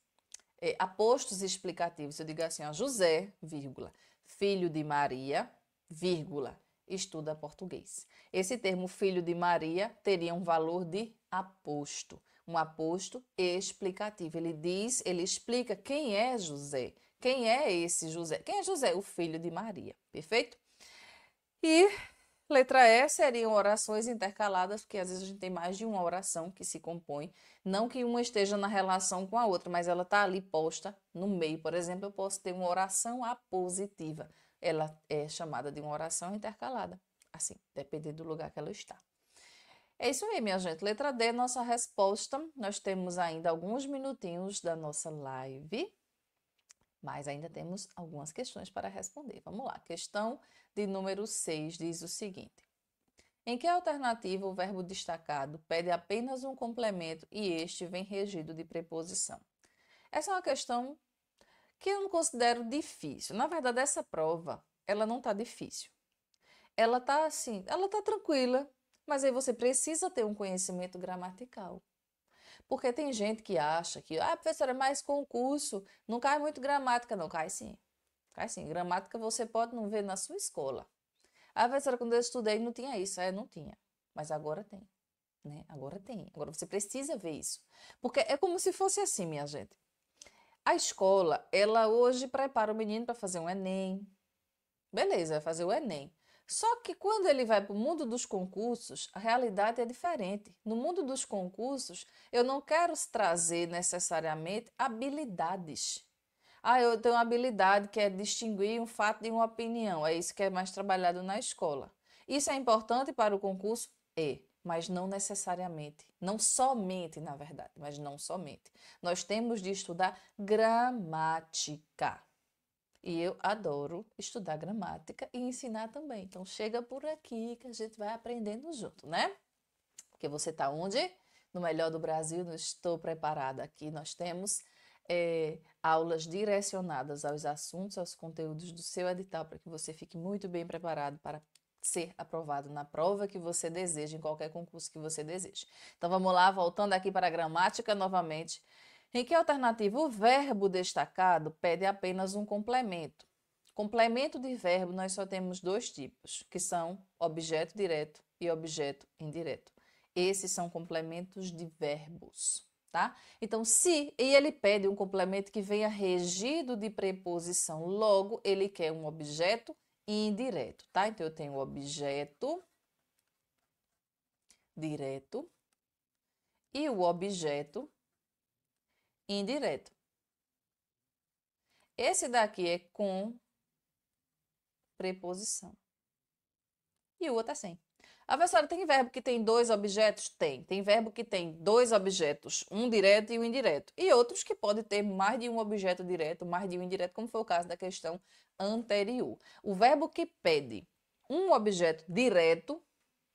apostos explicativos. Eu digo assim, José, vírgula, filho de Maria, vírgula, estuda português. Esse termo filho de Maria teria um valor de aposto. Um aposto explicativo. Ele explica quem é José. Quem é esse José? Quem é José? O filho de Maria. Perfeito? E letra E seriam orações intercaladas, porque às vezes a gente tem mais de uma oração que se compõe. Não que uma esteja na relação com a outra, mas ela está ali posta no meio. Por exemplo, eu posso ter uma oração apositiva. Ela é chamada de uma oração intercalada. Assim, dependendo do lugar que ela está. É isso aí, minha gente. Letra D, nossa resposta. Nós temos ainda alguns minutinhos da nossa live, mas ainda temos algumas questões para responder. Vamos lá. Questão de número 6 diz o seguinte: em que alternativa o verbo destacado pede apenas um complemento e este vem regido de preposição? Essa é uma questão que eu não considero difícil. Na verdade, essa prova, ela não está difícil. Ela está assim, ela está tranquila. Mas aí você precisa ter um conhecimento gramatical. Porque tem gente que acha que, professora, é mais concurso, não cai muito gramática. Não, cai sim. Cai sim. Gramática você pode não ver na sua escola. Professora, quando eu estudei não tinha isso. Não tinha. Mas agora tem. Né? Agora tem. Agora você precisa ver isso. Porque é como se fosse assim, minha gente. A escola, ela hoje prepara o menino para fazer um Enem. Beleza, vai fazer o Enem. Só que quando ele vai para o mundo dos concursos, a realidade é diferente. No mundo dos concursos, eu não quero trazer necessariamente habilidades. Eu tenho uma habilidade que é distinguir um fato de uma opinião. É isso que é mais trabalhado na escola. Isso é importante para o concurso? É, mas não necessariamente. Não somente, na verdade, mas não somente. Nós temos de estudar gramática. E eu adoro estudar gramática e ensinar também. Então, chega por aqui que a gente vai aprendendo junto, né? Porque você está onde? No melhor do Brasil, não estou preparada aqui. Nós temos aulas direcionadas aos assuntos, aos conteúdos do seu edital, para que você fique muito bem preparado para ser aprovado na prova que você deseja, em qualquer concurso que você deseje. Então, vamos lá, voltando aqui para a gramática novamente. Em que alternativa o verbo destacado pede apenas um complemento? Complemento de verbo nós só temos dois tipos, que são objeto direto e objeto indireto. Esses são complementos de verbos, tá? Então, ele pede um complemento que venha regido de preposição, logo ele quer um objeto indireto, tá? Então, eu tenho objeto direto e o objeto indireto. Esse daqui é com preposição. E o outro é sem. Professora, tem verbo que tem dois objetos? Tem. Tem verbo que tem dois objetos, um direto e um indireto. E outros que podem ter mais de um objeto direto, mais de um indireto, como foi o caso da questão anterior. O verbo que pede um objeto direto,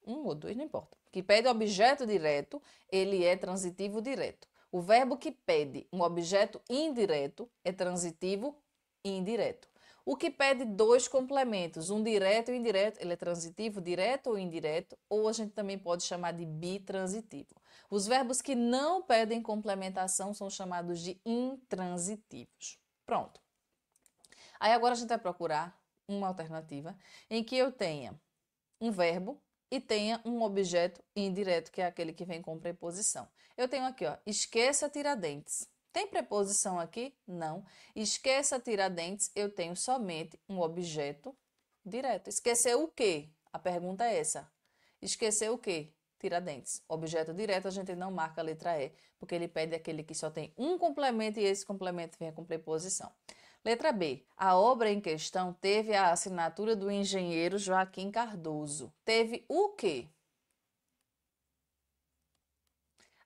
um ou dois, não importa, que pede objeto direto, ele é transitivo direto. O verbo que pede um objeto indireto é transitivo indireto. O que pede dois complementos, um direto e um indireto, ele é transitivo direto ou indireto, ou a gente também pode chamar de bitransitivo. Os verbos que não pedem complementação são chamados de intransitivos. Pronto. Aí agora a gente vai procurar uma alternativa em que eu tenha um verbo e tenha um objeto indireto, que é aquele que vem com preposição. Eu tenho aqui, esqueça Tiradentes. Tem preposição aqui? Não. Esqueça Tiradentes, eu tenho somente um objeto direto. Esqueceu o quê? A pergunta é essa. Esqueceu o quê? Tiradentes. Objeto direto a gente não marca a letra E, porque ele pede aquele que só tem um complemento e esse complemento vem com preposição. Letra B. A obra em questão teve a assinatura do engenheiro Joaquim Cardoso. Teve o quê?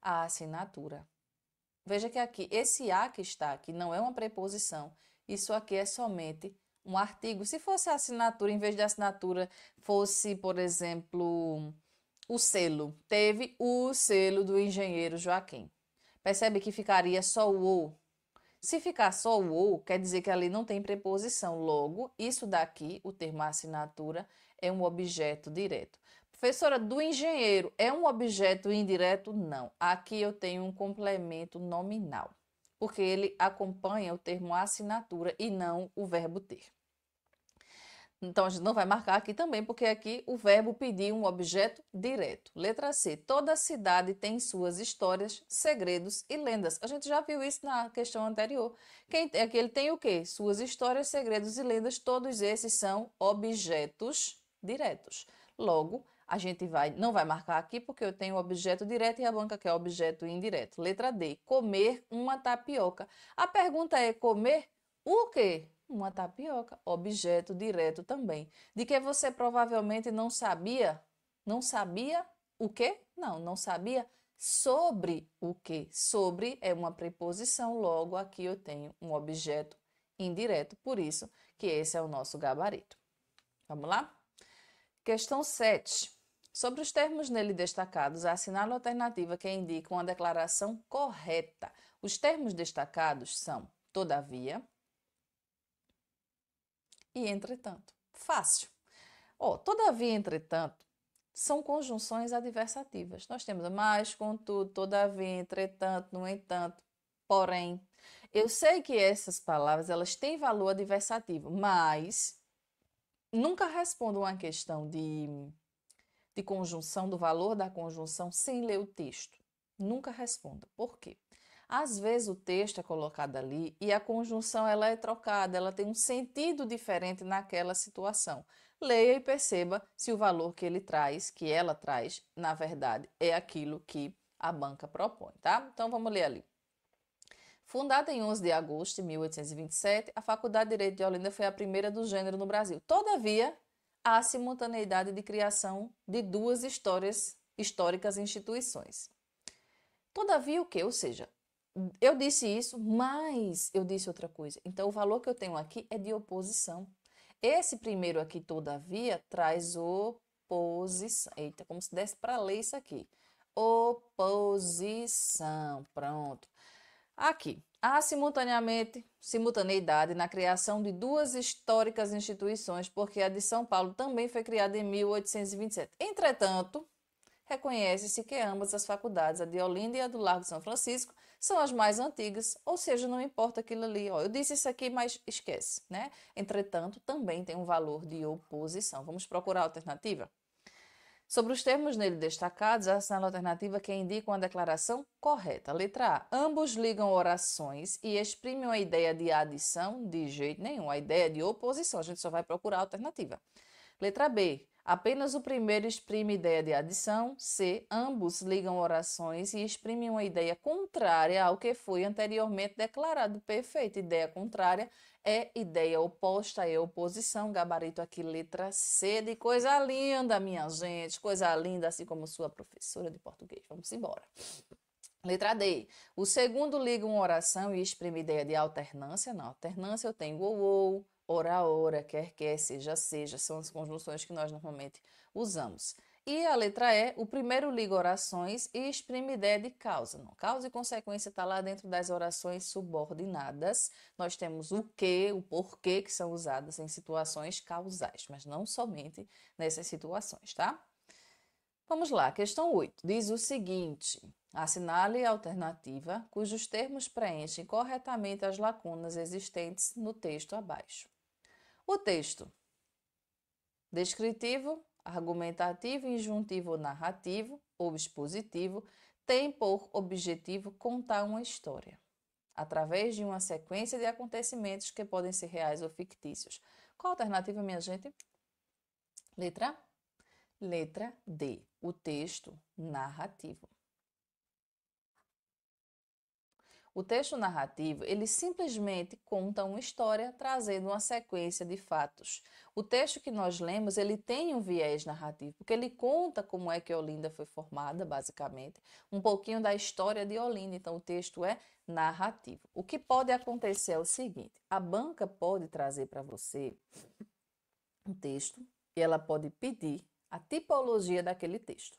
A assinatura. Veja que aqui, esse a que está aqui não é uma preposição. Isso aqui é somente um artigo. Se fosse a assinatura, em vez de assinatura, fosse, por exemplo, o selo. Teve o selo do engenheiro Joaquim. Percebe que ficaria só o "o". Se ficar só o "o", quer dizer que ali não tem preposição. Logo, isso daqui, o termo assinatura, é um objeto direto. Professora, do engenheiro é um objeto indireto? Não. Aqui eu tenho um complemento nominal, porque ele acompanha o termo assinatura e não o verbo ter. Então, a gente não vai marcar aqui também, porque aqui o verbo pedir um objeto direto. Letra C. Toda cidade tem suas histórias, segredos e lendas. A gente já viu isso na questão anterior. Aqui ele tem o quê? Suas histórias, segredos e lendas. Todos esses são objetos diretos. Logo, a gente não vai marcar aqui porque eu tenho objeto direto e a banca quer objeto indireto. Letra D. Comer uma tapioca. A pergunta é comer o quê? Uma tapioca, objeto direto também. De que você provavelmente não sabia? Não sabia o quê? Não sabia sobre o quê? Sobre é uma preposição, logo aqui eu tenho um objeto indireto, por isso que esse é o nosso gabarito. Vamos lá? Questão 7. Sobre os termos nele destacados, assinale a alternativa que indica uma declaração correta. Os termos destacados são todavia e entretanto. Fácil. Todavia, entretanto, são conjunções adversativas. Nós temos mais, contudo, todavia, entretanto, no entanto, porém. Eu sei que essas palavras elas têm valor adversativo, mas nunca respondo uma questão de conjunção, do valor da conjunção, sem ler o texto. Nunca responda. Por quê? Às vezes o texto é colocado ali e a conjunção ela é trocada, ela tem um sentido diferente naquela situação. Leia e perceba se o valor que ele traz, que ela traz, na verdade, é aquilo que a banca propõe, tá? Então vamos ler ali. Fundada em 11 de agosto de 1827, a Faculdade de Direito de Olinda foi a primeira do gênero no Brasil. Todavia, há simultaneidade de criação de duas históricas instituições. Todavia o quê? Ou seja, eu disse isso, mas eu disse outra coisa. Então, o valor que eu tenho aqui é de oposição. Esse primeiro aqui, todavia, traz oposição. Eita, como se desse para ler isso aqui. Oposição. Pronto. Aqui, há simultaneidade na criação de duas históricas instituições, porque a de São Paulo também foi criada em 1827. Entretanto, reconhece-se que ambas as faculdades, a de Olinda e a do Largo de São Francisco, são as mais antigas, ou seja, não importa aquilo ali. Eu disse isso aqui, mas esquece, né? Entretanto, também tem um valor de oposição. Vamos procurar a alternativa? Sobre os termos nele destacados, assinala a alternativa que indica uma declaração correta. Letra A. Ambos ligam orações e exprimem a ideia de adição? De jeito nenhum. A ideia de oposição. A gente só vai procurar a alternativa. Letra B. Apenas o primeiro exprime ideia de adição. C. Ambos ligam orações e exprimem uma ideia contrária ao que foi anteriormente declarado. Perfeito. Ideia contrária é ideia oposta, é oposição. Gabarito aqui, letra C, de coisa linda, minha gente. Coisa linda, assim como sua professora de português. Vamos embora. Letra D. O segundo liga uma oração e exprime ideia de alternância. Na alternância eu tenho ou, ora, ora, quer, seja, seja. São as conjunções que nós normalmente usamos. E a letra E, o primeiro liga orações e exprime ideia de causa. Não, causa e consequência está lá dentro das orações subordinadas. Nós temos o que, o porquê, que são usadas em situações causais, mas não somente nessas situações, tá? Vamos lá, questão 8. Diz o seguinte: assinale a alternativa cujos termos preenchem corretamente as lacunas existentes no texto abaixo. O texto descritivo, argumentativo, injuntivo ou narrativo ou expositivo tem por objetivo contar uma história, através de uma sequência de acontecimentos que podem ser reais ou fictícios. Qual a alternativa, minha gente? Letra A. Letra D, o texto narrativo. O texto narrativo, ele simplesmente conta uma história trazendo uma sequência de fatos. O texto que nós lemos, ele tem um viés narrativo, porque ele conta como é que Olinda foi formada, basicamente, um pouquinho da história de Olinda. Então, o texto é narrativo. O que pode acontecer é o seguinte: a banca pode trazer para você um texto e ela pode pedir a tipologia daquele texto.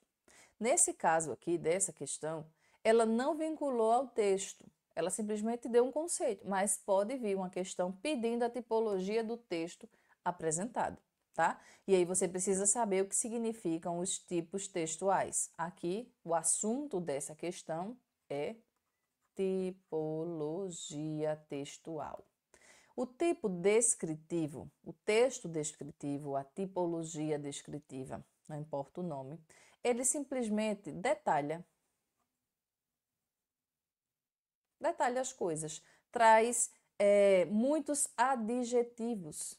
Nesse caso aqui, dessa questão, ela não vinculou ao texto, ela simplesmente deu um conceito, mas pode vir uma questão pedindo a tipologia do texto apresentado, tá? E aí você precisa saber o que significam os tipos textuais. Aqui, o assunto dessa questão é tipologia textual. O tipo descritivo, o texto descritivo, a tipologia descritiva, não importa o nome, ele simplesmente detalha as coisas, traz muitos adjetivos.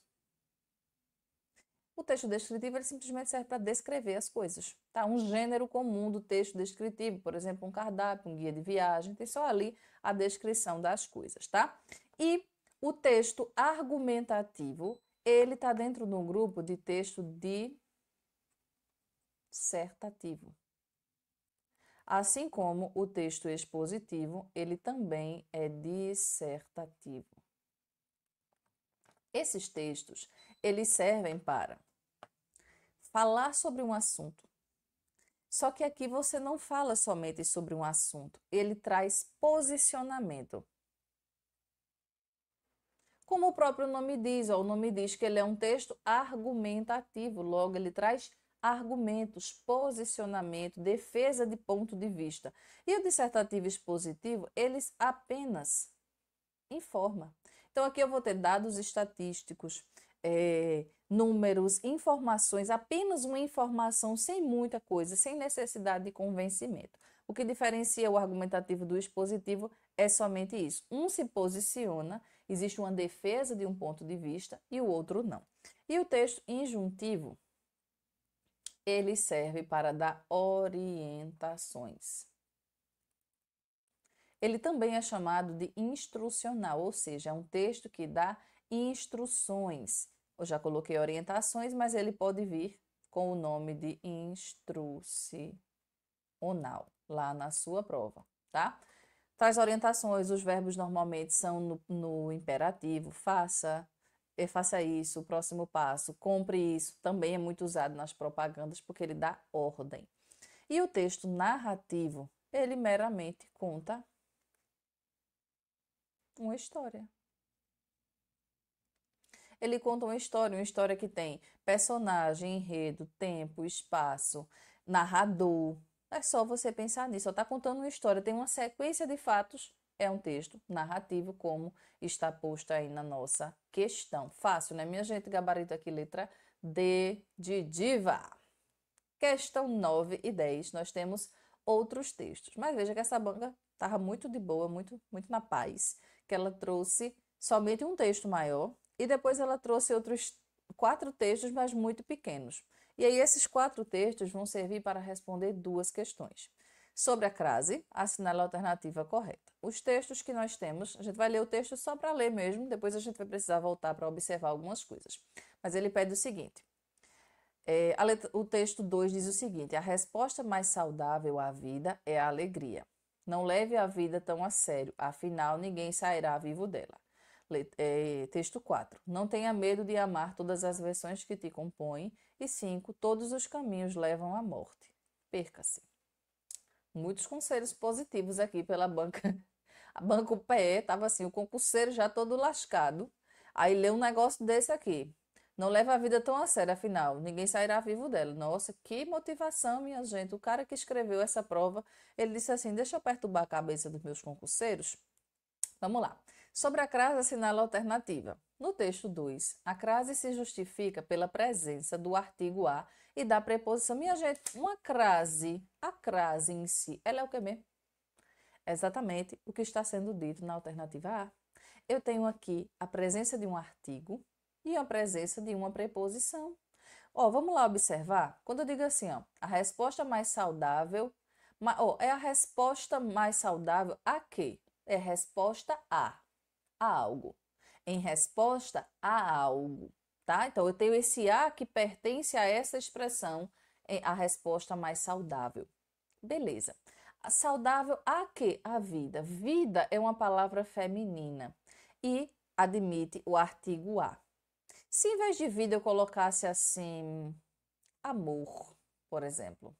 O texto descritivo ele simplesmente serve para descrever as coisas. Tá? Um gênero comum do texto descritivo, por exemplo, um cardápio, um guia de viagem, tem só ali a descrição das coisas, tá? E o texto argumentativo, ele está dentro de um grupo de texto dissertativo. Assim como o texto expositivo, ele também é dissertativo. Esses textos, eles servem para falar sobre um assunto. Só que aqui você não fala somente sobre um assunto, ele traz posicionamento. Como o próprio nome diz, o nome diz que ele é um texto argumentativo, logo ele traz argumentos, posicionamento, defesa de ponto de vista. E o dissertativo expositivo, eles apenas informa. Então, aqui eu vou ter dados estatísticos, números, informações, apenas uma informação sem muita coisa, sem necessidade de convencimento. O que diferencia o argumentativo do expositivo é somente isso. Um se posiciona, existe uma defesa de um ponto de vista e o outro não. E o texto injuntivo, ele serve para dar orientações. Ele também é chamado de instrucional, ou seja, é um texto que dá instruções. Eu já coloquei orientações, mas ele pode vir com o nome de instrucional lá na sua prova, tá? Traz orientações, os verbos normalmente são no imperativo, faça isso, o próximo passo, compre isso, também é muito usado nas propagandas porque ele dá ordem. E o texto narrativo, ele meramente conta uma história. Ele conta uma história que tem personagem, enredo, tempo, espaço, narrador. É só você pensar nisso. Só está contando uma história, tem uma sequência de fatos, é um texto narrativo, como está posto aí na nossa questão. Fácil, né, minha gente? Gabarito aqui, letra D de diva. Questão 9 e 10, nós temos outros textos. Mas veja que essa banca estava muito de boa, muito na paz, que ela trouxe somente um texto maior e depois ela trouxe outros 4 textos, mas muito pequenos. E aí esses 4 textos vão servir para responder 2 questões. Sobre a crase, assinale a alternativa correta. Os textos que nós temos, a gente vai ler o texto só para ler mesmo, depois a gente vai precisar voltar para observar algumas coisas. Mas ele pede o seguinte: o texto 2 diz o seguinte: a resposta mais saudável à vida é a alegria. Não leve a vida tão a sério, afinal ninguém sairá vivo dela. Texto 4. Não tenha medo de amar todas as versões que te compõem. E 5. Todos os caminhos levam à morte. Perca-se. Muitos conselhos positivos aqui pela banca. A banca PE estava assim, o concurseiro já todo lascado. Aí lê um negócio desse aqui. Não leva a vida tão a sério, afinal, ninguém sairá vivo dela. Nossa, que motivação, minha gente. O cara que escreveu essa prova, ele disse assim: deixa eu perturbar a cabeça dos meus concurseiros. Vamos lá. Sobre a crase, assinala a alternativa. No texto 2, a crase se justifica pela presença do artigo a e da preposição. Minha gente, a crase em si, ela é o que mesmo? Exatamente o que está sendo dito na alternativa A. Eu tenho aqui a presença de um artigo e a presença de uma preposição. Ó, vamos lá observar. Quando eu digo assim, ó, a resposta mais saudável, é a resposta mais saudável a quê? É resposta a algo. Em resposta a algo, tá? Então eu tenho esse a que pertence a essa expressão, a resposta mais saudável. Beleza. Saudável a quê? A vida. Vida é uma palavra feminina e admite o artigo a. Se em vez de vida eu colocasse assim, amor, por exemplo,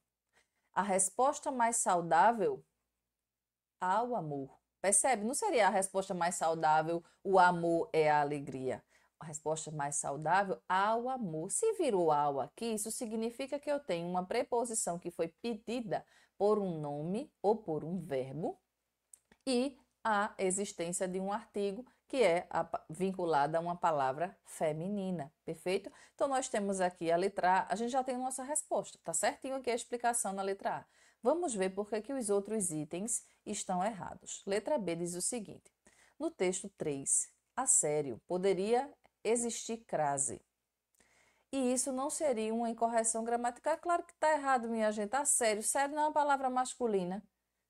a resposta mais saudável ao amor. Percebe? Não seria a resposta mais saudável, o amor é a alegria. A resposta mais saudável ao amor. Se virou ao aqui, isso significa que eu tenho uma preposição que foi pedida por um nome ou por um verbo e a existência de um artigo que é vinculada a uma palavra feminina, perfeito? Então, nós temos aqui a letra A, a gente já tem nossa resposta, tá certinho aqui a explicação na letra A. Vamos ver por que os outros itens estão errados. Letra B diz o seguinte, no texto 3, a sério, poderia existir crase. E isso não seria uma incorreção gramatical. É claro que está errado, minha gente. A sério. Sério não é uma palavra masculina.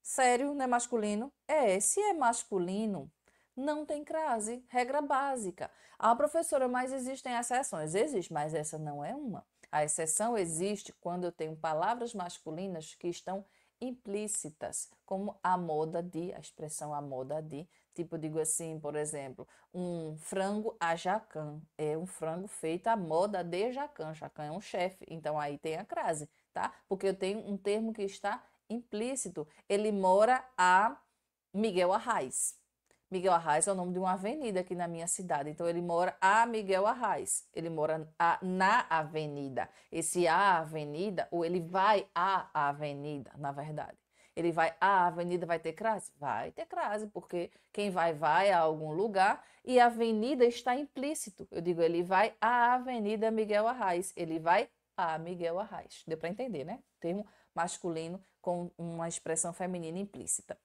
Sério não é masculino? É. Se é masculino, não tem crase. Regra básica. Ah, professora, mas existem exceções. Existe, mas essa não é uma. A exceção existe quando eu tenho palavras masculinas que estão implícitas, como a moda de, a expressão a moda de. Tipo, digo assim, por exemplo, um frango a jacan. É um frango feito à moda de jacan. Jacan é um chefe, então aí tem a crase, tá? Porque eu tenho um termo que está implícito. Ele mora a Miguel Arraes. Miguel Arraes é o nome de uma avenida aqui na minha cidade. Então, ele mora a Miguel Arraes. Ele mora na avenida. Esse a avenida, ou ele vai à avenida, na verdade. Ele vai à avenida, vai ter crase? Vai ter crase, porque quem vai a algum lugar e a avenida está implícito. Eu digo, ele vai à Avenida Miguel Arraes. Ele vai a Miguel Arraes. Deu para entender, né? Termo masculino com uma expressão feminina implícita.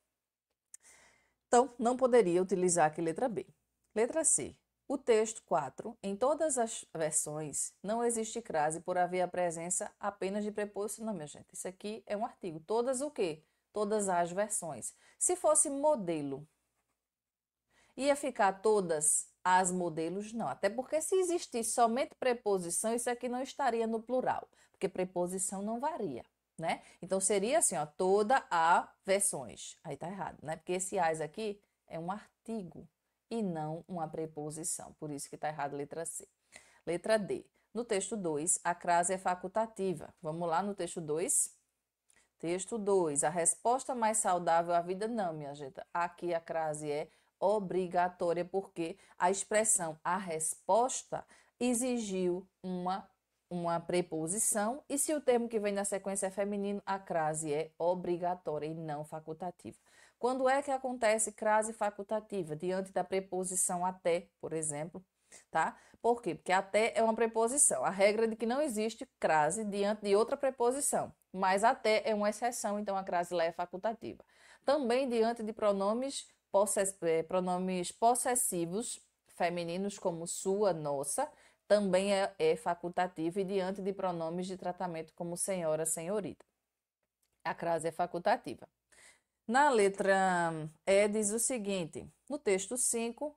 Então, não poderia utilizar aqui letra B. Letra C. O texto 4, em todas as versões, não existe crase por haver a presença apenas de preposição. Não, minha gente, isso aqui é um artigo. Todas o quê? Todas as versões. Se fosse modelo, ia ficar todas as modelos? Não, até porque se existisse somente preposição, isso aqui não estaria no plural, porque preposição não varia, né? Então seria assim, ó, toda a versões. Aí tá errado, né? Porque esse as aqui é um artigo e não uma preposição. Por isso que tá errado a letra C. Letra D. No texto 2, a crase é facultativa. Vamos lá no texto 2. Texto 2. A resposta mais saudável à vida, não, minha gente. Aqui a crase é obrigatória, porque a expressão a resposta exigiu uma preposição, e se o termo que vem na sequência é feminino, a crase é obrigatória e não facultativa. Quando é que acontece crase facultativa? Diante da preposição até, por exemplo, tá? Por quê? Porque até é uma preposição. A regra é de que não existe crase diante de outra preposição, mas até é uma exceção, então a crase lá é facultativa. Também diante de pronomes possessivos femininos como sua, nossa, também é facultativo, e diante de pronomes de tratamento como senhora, senhorita. A crase é facultativa. Na letra E diz o seguinte, no texto 5,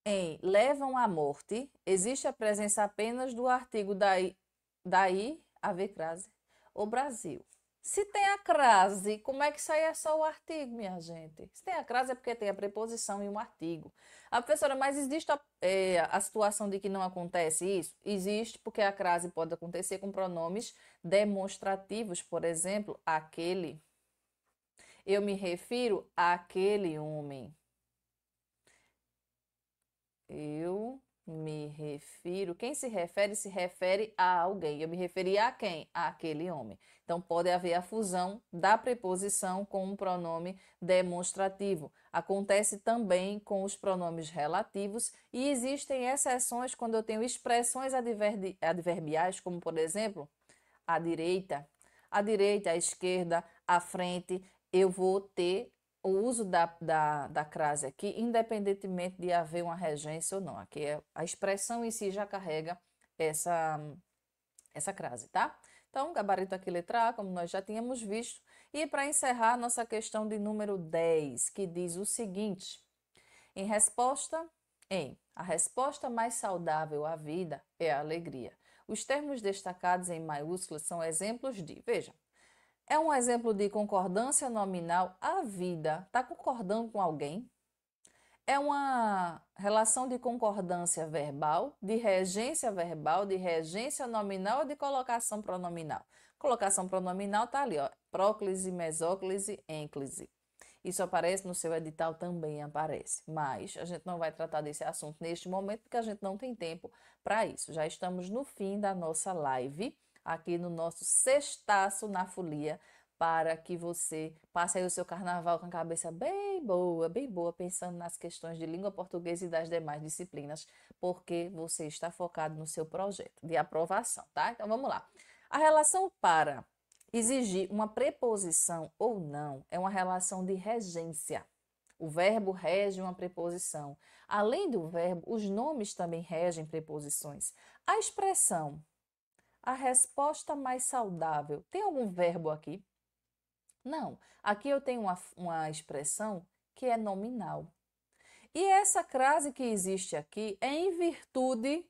em levam à morte, existe a presença apenas do artigo daí haver crase, o Brasil. Se tem a crase, como é que isso aí é só o artigo, minha gente? Se tem a crase é porque tem a preposição e um artigo. A professora, mas existe a situação de que não acontece isso? Existe, porque a crase pode acontecer com pronomes demonstrativos, por exemplo, aquele. Eu me refiro àquele homem. Eu me refiro. Quem se refere a alguém. Eu me referi a quem? Àquele homem. Então, pode haver a fusão da preposição com um pronome demonstrativo. Acontece também com os pronomes relativos e existem exceções quando eu tenho expressões adverbiais, como, por exemplo, à direita, à esquerda, à frente. Eu vou ter o uso da crase aqui, independentemente de haver uma regência ou não. Aqui a expressão em si já carrega essa crase, tá? Então, gabarito aqui letra A, como nós já tínhamos visto. E para encerrar, nossa questão de número 10, que diz o seguinte: a resposta mais saudável à vida é a alegria. Os termos destacados em maiúsculas são exemplos de, veja, é um exemplo de concordância nominal. A vida está concordando com alguém? É uma relação de concordância verbal, de regência nominal ou de colocação pronominal. Colocação pronominal está ali, ó, próclise, mesóclise, ênclise. Isso aparece no seu edital, também aparece. Mas a gente não vai tratar desse assunto neste momento, porque a gente não tem tempo para isso. Já estamos no fim da nossa live, aqui no nosso sextaço na folia, para que você passe aí o seu carnaval com a cabeça bem boa, pensando nas questões de língua portuguesa e das demais disciplinas, porque você está focado no seu projeto de aprovação, tá? Então vamos lá. A relação para exigir uma preposição ou não é uma relação de regência. O verbo rege uma preposição. Além do verbo, os nomes também regem preposições. A expressão, a resposta mais saudável, tem algum verbo aqui? Não. Aqui eu tenho uma expressão que é nominal. E essa crase que existe aqui é em virtude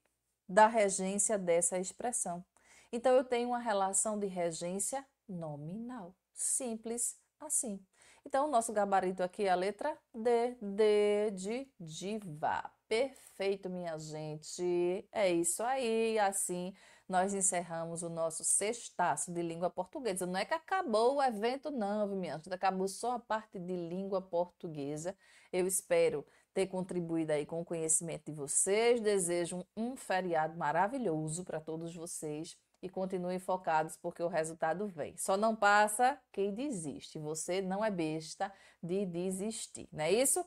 da regência dessa expressão. Então, eu tenho uma relação de regência nominal. Simples assim. Então, o nosso gabarito aqui é a letra D de diva. Perfeito, minha gente. É isso aí. Assim, nós encerramos o nosso sextaço de língua portuguesa. Não é que acabou o evento, não, viu, minha gente? Acabou só a parte de língua portuguesa. Eu espero ter contribuído aí com o conhecimento de vocês. Desejo um feriado maravilhoso para todos vocês e continuem focados porque o resultado vem. Só não passa quem desiste. Você não é besta de desistir, não é isso?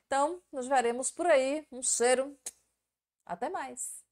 Então, nos veremos por aí. Um cheiro. Até mais.